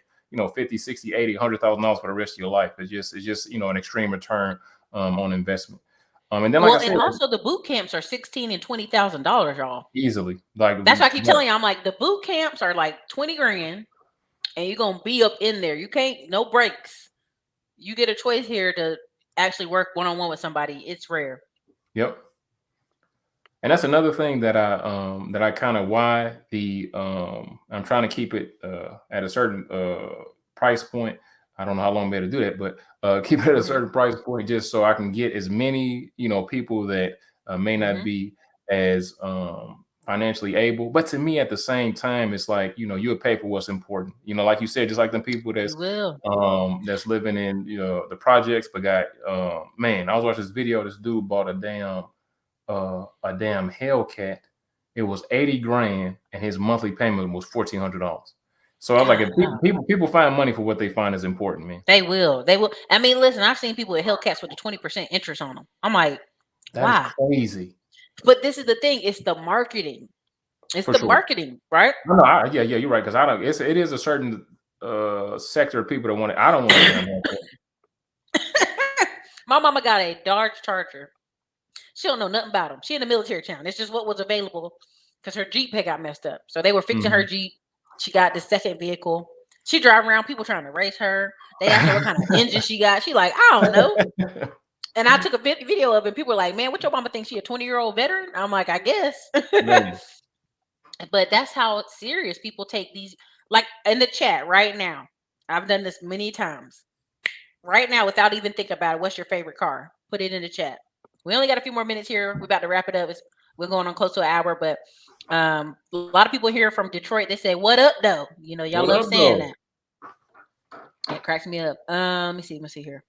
50, 60, 80, $100,000 for the rest of your life. It's just an extreme return on investment. And then, like I Well, and said, also the boot camps are $16,000 and $20,000, y'all. easily, like, That's why I keep yeah. telling you, I'm like, the boot camps are like 20 grand, and you're gonna be up in there. You can't, no breaks. You get a choice here to actually work one on one with somebody. It's rare. Yep. And that's another thing that I kind of why the I'm trying to keep it at a certain price point. I don't know how long I'm able to do that, but keep it at a Mhm. certain price point just so I can get as many people that may not Mhm. be as financially able. But to me, at the same time, it's like you'll pay for what's important. Like you said, just like the people You will. that's living in the projects, but got man, I was watching this video. This dude bought a damn Hellcat. It was 80 grand, and his monthly payment was $1,400. So I was like, if God, people find money for what they find is important, man. they will. They will. I mean, listen, I've seen people with Hellcats with the 20% interest on them. I'm like, That is why? crazy But this is the thing. It's the marketing. It's for the sure. marketing, right? No, no, yeah, you're right. Because I don't. It is a certain sector of people that want it. I don't want a damn Hellcat. My mama got a Dodge Charger. She don't know nothing about them. She in the military town. It's just what was available because her Jeep had got messed up. So they were fixing her Mhm. Jeep. She got the second vehicle. She drive around, people trying to race her. They asked her what kind of engine she got. She like, I don't know. And I took a video of it. People were like, man, what your mama think she a 20-year-old veteran? I'm like, I guess. Man, But that's how serious people take these. Like in the chat right now. I've done this many times. Right now, without even thinking about it, what's your favorite car? Put it in the chat. We only got a few more minutes here. We're about to wrap it up. We're going on close to an hour, but a lot of people here from Detroit. They say, "What up, though?" Y'all what love up, saying though? that. It cracks me up. Let me see. Let me see here.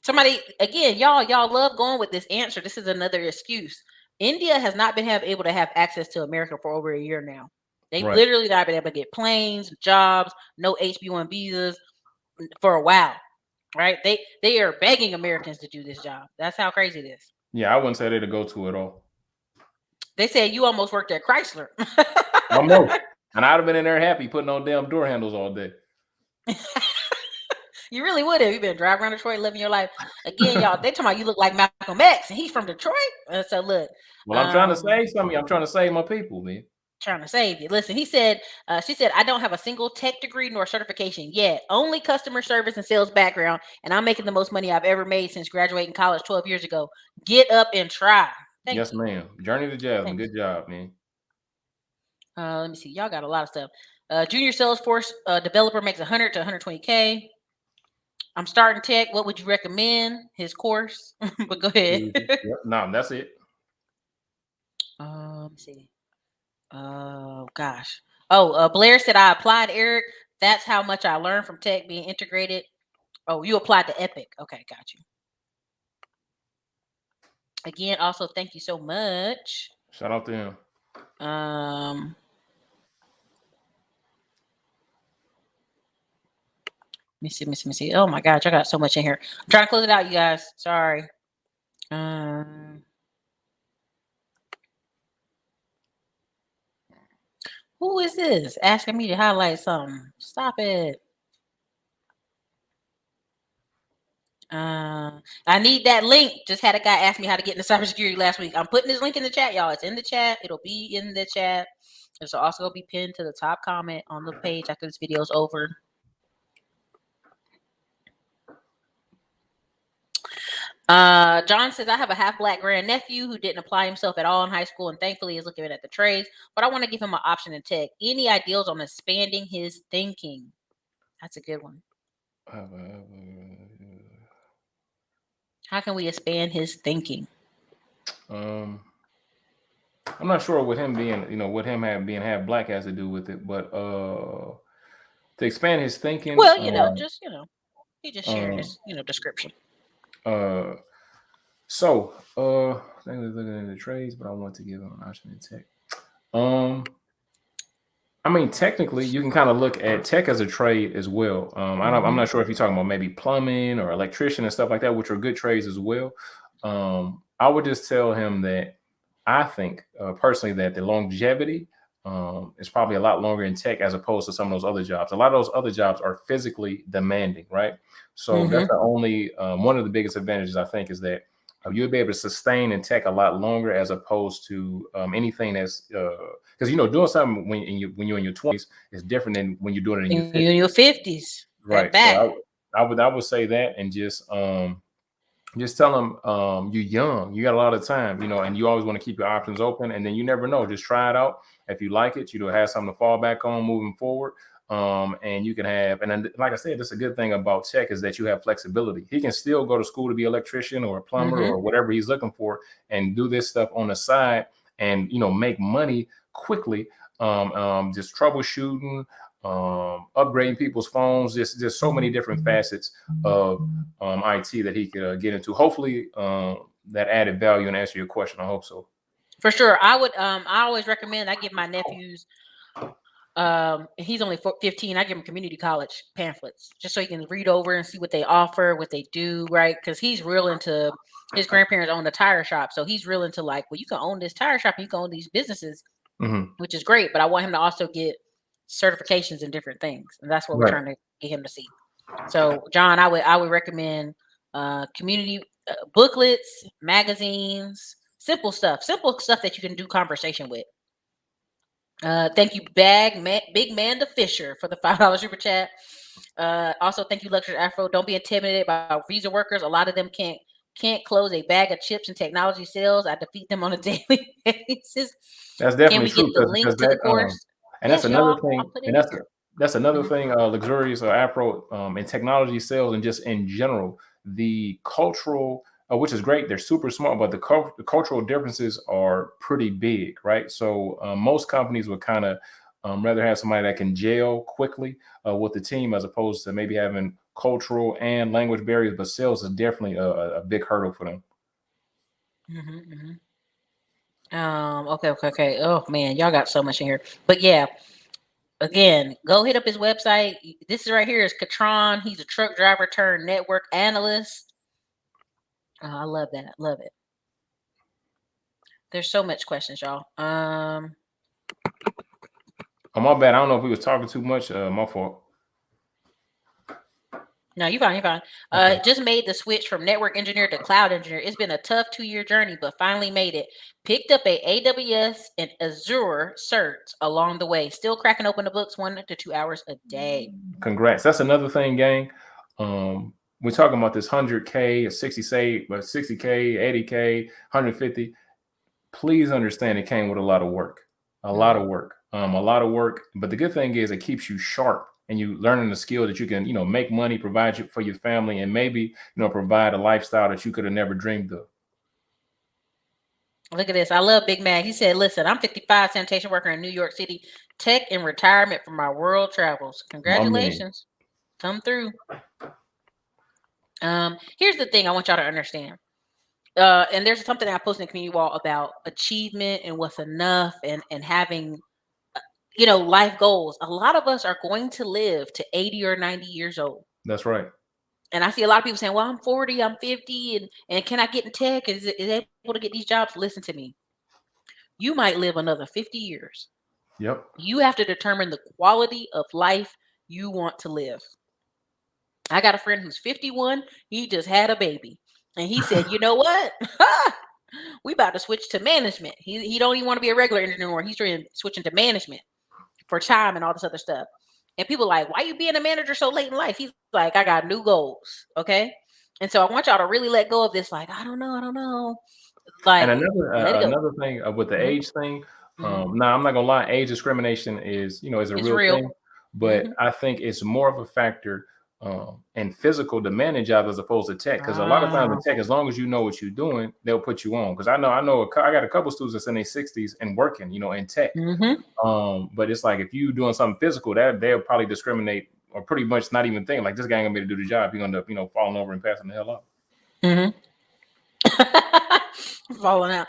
Somebody again, y'all love going with this answer. This is another excuse. India has not been able to have access to America for over a year now. They've Right. literally not been able to get planes, jobs, no HB1 visas for a while. Right? They are begging Americans to do this job. That's how crazy it is. Yeah, I wouldn't say they're the go-to at all. They said you almost worked at Chrysler. Almost. And I'd have been in there happy putting on damn door handles all day. You really would have. You've been driving around Detroit, living your life. Again, y'all, they talking about you look like Malcolm X, and he's from Detroit. So look, Well, I'm trying to um, save something. I'm trying to save my people, man. trying to save you. Listen, she said, I don't have a single tech degree nor certification yet. Only customer service and sales background, and I'm making the most money I've ever made since graduating college 12 years ago. Get up and try. Thank Yes, you. ma'am. Journey to Jasmine. Thank Good job, man. Let me see. Y'all got a lot of stuff. Junior Salesforce developer makes 100 to 120K. I'm starting tech. What would you recommend? His course. But go ahead. Easy. Yep. No, that's it. Let me see. Oh gosh. Oh, Blair said I applied, Eric. That's how much I learned from tech being integrated. Oh, you applied to Epic. Okay, got you. Again, also thank you so much. Shout out to him. Um, let me see. Oh my gosh, I got so much in here. I'm trying to close it out, you guys. Sorry. Um, who is this asking me to highlight something? Stop it. I need that link. Just had a guy ask me how to get into cybersecurity last week. I'm putting this link in the chat, y'all. It's in the chat. It'll be in the chat. It's also be pinned to the top comment on the page after this video is over. John says, I have a half black grandnephew who didn't apply himself at all in high school and thankfully is looking at the trades, but I want to give him an option in tech. Any ideas on expanding his thinking? That's a good one. How can we expand his thinking? Um, I'm not sure what him being, what him being half black has to do with it, but to expand his thinking, Well, he just sharing um, his description. uh, so I think we're looking at the trades, but I want to give him an option in tech. Um, I mean, technically, you can kind of look at tech as a trade as well. I'm Hmm. not sure if you're talking about maybe plumbing or electrician and stuff like that, which are good trades as well. I would just tell him that I think personally that the longevity is probably a lot longer in tech as opposed to some of those other jobs. A lot of those other jobs are physically demanding, right? So that's Hmm. the only one of the biggest advantages I think is that you'll be able to sustain in tech a lot longer as opposed to anything that's because doing something when you're in your 20s is different than when you're doing it in your In 50s, your 50s, that right? So bad. I would say that and just tell them you're young, you got a lot of time, and you always want to keep your options open, and then you never know. Just try it out. If you like it, have something to fall back on moving forward. And you can have, and then, like I said, that's a good thing about tech is that you have flexibility. He can still go to school to be an electrician or a plumber Hmm. or whatever he's looking for, and do this stuff on the side, and make money quickly. Just troubleshooting, upgrading people's phones. Just so many different facets of IT that he could get into. Hopefully, that added value and answer your question. I hope so. For sure. I would I always recommend, I give my nephews, he's only 15, I give him community college pamphlets just so he can read over and see what they offer, what they do, right? Because he's real into, his grandparents own a tire shop, so he's real into, like, well, you can own this tire shop and you can own these businesses, Hmm. which is great, but I want him to also get certifications in different things, and that's what we're Right. trying to get him to see. So, John, I would recommend community booklets, magazines, simple stuff that you can do conversation with. Thank you, Big Manda Fisher, for the $5 super chat. Also, thank you, Luxury Afro. Don't be intimidated by visa workers. A lot of them can't close a bag of chips in technology sales. I defeat them on a daily basis. That's Can definitely we get true the because link to the that course? and that's Yes, another y'all. I'll thing, put and it in here. that's another Mhm. thing. Luxurious or Afro in technology sales and just in general, the cultural, which is great. They're super smart, but the cultural differences are pretty big, right? So most companies would kind of rather have somebody that can gel quickly with the team as opposed to maybe having cultural and language barriers. But sales is definitely a big hurdle for them. Mhm. Mhm. Okay. Okay. Okay. Oh man, y'all got so much in here. But yeah, again, go hit up his website. This is right here is Katron. He's a truck driver turned network analyst. I love that. Love it. There's so much questions, y'all. Oh, my bad. I don't know if we was talking too much. My fault. No, you're fine. You're fine. Okay. Just made the switch from network engineer to cloud engineer. It's been a tough 2-year journey, but finally made it. Picked up a AWS and Azure certs along the way. Still cracking open the books 1 to 2 hours a day. Congrats. That's another thing, gang. We're talking about this 100K, 60K, 80K, 150. Please understand it came with a lot of work. A lot Hmm. of work. A lot of work. But the good thing is it keeps you sharp and you learning the skill that you can, make money, provide you for your family, and maybe, provide a lifestyle that you could have never dreamed of. Look at this. I love Big Mac. He said, listen, I'm 55, sanitation worker in New York City, tech in retirement from my world travels. My man. Congratulations. Come through. Here's the thing I want y'all to understand. And there's something I posted in the community wall about achievement and what's enough, and having life goals. A lot of us are going to live to 80 or 90 years old. That's right. And I see a lot of people saying, well, I'm 40, I'm 50, and can I get in tech? Is it able to get these jobs? Listen to me. You might live another 50 years. Yep. You have to determine the quality of life you want to live. I got a friend who's 51. He just had a baby. And he said, you know what? We about to switch to management. He don't even want to be a regular engineer anymore. He's trying switching to management for time and all this other stuff. And people like, why you being a manager so late in life? He's like, I got new goals. Okay. And so I want y'all to really let go of this, like, I don't know. I don't know. And Like, another let it go. another thing with the Hmm. age thing, Hmm. now I'm not gonna lie, age discrimination is a It's real real. thing, but Hmm. I think it's more of a factor and physical demanding jobs as opposed to tech. Because a lot of times in tech, as long as you know what you're doing, they'll put you on. Because I got a couple students that's in their 60s and working, in tech. But it's like if you doing something physical, that they'll probably discriminate or pretty much not even think like this guy ain't gonna be able to do the job. You're gonna end up, falling over and passing the hell out. Falling out.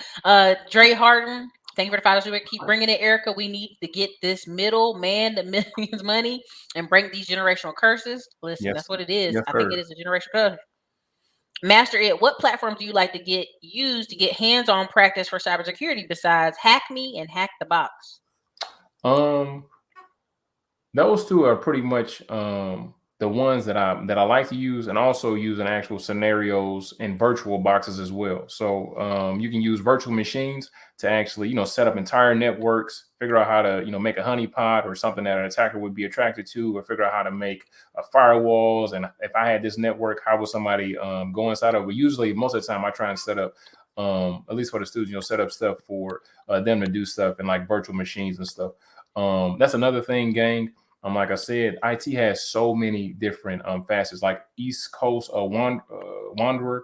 Dre Harden, thank you for the $5. Keep bringing it, Ericka. We need to get this middle man the millions money and break these generational curses. Listen, that's what it is. Yes, I think it is a generational curse. Master Ed, what platforms do you like to use to get hands-on practice for cybersecurity besides Hack Me and Hack the Box? Those two are pretty much the ones that I like to use, and also using actual scenarios in virtual boxes as well. So you can use virtual machines to actually set up entire networks, figure out how to make a honeypot or something that an attacker would be attracted to, or figure out how to make firewalls. And if I had this network, how would somebody go inside of it? But usually, most of the time, I try and set up, at least for the students, set up stuff for them to do stuff in like virtual machines and stuff. That's another thing, gang. Like I said, IT has so many different facets. Like East Coast Wanderer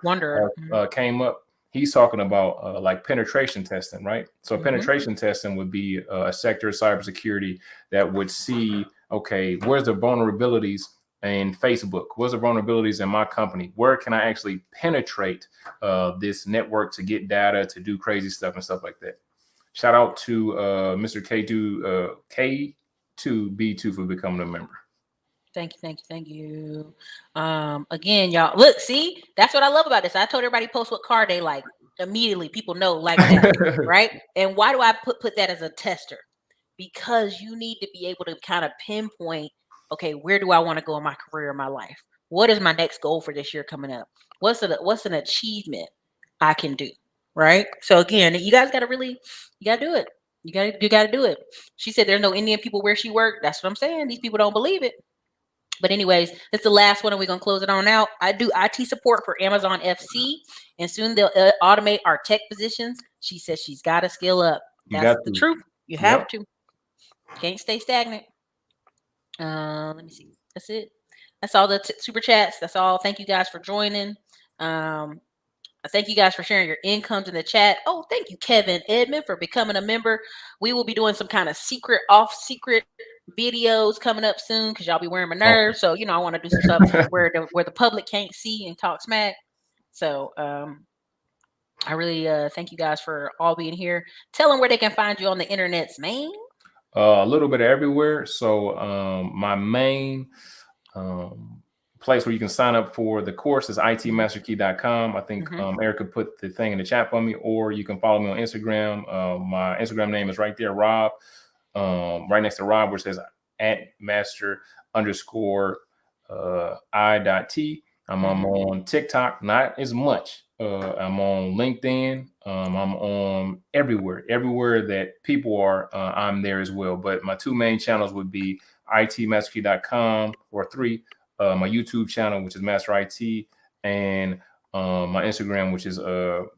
came up. He's talking about like penetration testing, right? So penetration testing would be a sector of cybersecurity that would see, okay, where's the vulnerabilities in Facebook? Where's the vulnerabilities in my company? Where can I actually penetrate this network to get data, to do crazy stuff and stuff like that? Shout out to Mr. K2B2 for becoming a member. Thank you. Again, y'all, look, see, that's what I love about this. I told everybody post what car they like. Immediately, people know like that, right? And why do I put that as a tester? Because you need to be able to kind of pinpoint, okay, where do I want to go in my career, in my life? What is my next goal for this year coming up? What's an achievement I can do, right? So again, you guys got to do it. You got to do it. She said there's no Indian people where she worked. That's what I'm saying. These people don't believe it. But anyways, it's the last one, and we're going to close it on out. I do IT support for Amazon FC, and soon they'll automate our tech positions. She says she's got to scale up. That's the truth. You have to. Can't stay stagnant. Let me see. That's it. That's all the super chats. That's all. Thank you guys for joining. Thank you guys for sharing your incomes in the chat. Oh, thank you, Kevin Edmond, for becoming a member. We will be doing some kind of secret videos coming up soon because y'all be wearing my nerves. So, I want to do some stuff where the public can't see and talk smack. So, I really thank you guys for all being here. Tell them where they can find you on the internets, man. A little bit of everywhere. So, my main place where you can sign up for the course is itmasterkey.com. I think Ericka put the thing in the chat for me, or you can follow me on Instagram. My Instagram name is right there, Rob. Right next to Rob, where it says @master_I.T. I'm on TikTok, not as much. I'm on LinkedIn. I'm on everywhere that people are. I'm there as well. But my two main channels would be itmasterkey.com or 3. My YouTube channel, which is Master IT, and my Instagram, which is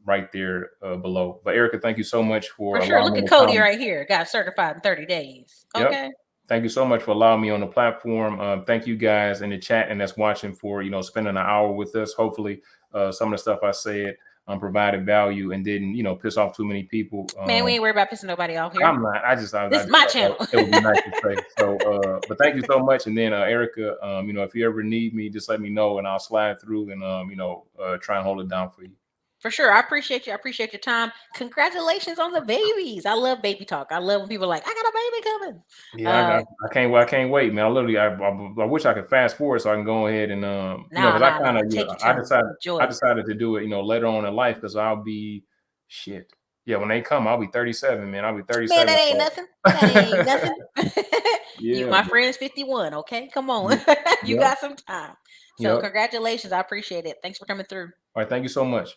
right there below. But Ericka, thank you so much for sure. Look at Cody right here. Got certified in 30 days. Okay. Yep. Thank you so much for allowing me on the platform. Thank you guys in the chat and that's watching for spending an hour with us. Hopefully, some of the stuff I said provided value and didn't piss off too many people. Man, we ain't worried about pissing nobody off here. I'm not. This is my channel. It would be nice to say. So, but thank you so much. And then Ericka, if you ever need me, just let me know and I'll slide through and try and hold it down for you. For sure. I appreciate you. I appreciate your time. Congratulations on the babies. I love baby talk. I love when people are like, I got a baby coming. Yeah, I can't wait, man. I wish I could fast forward so I can go ahead and because I decided to do it, later on in life because I'll be shit. Yeah, when they come, I'll be 37, man. I'll be 37. Man, that ain't nothing. That ain't nothing. Yeah, my friend's 51. Okay, come on. You got some time. So congratulations. I appreciate it. Thanks for coming through. All right, thank you so much.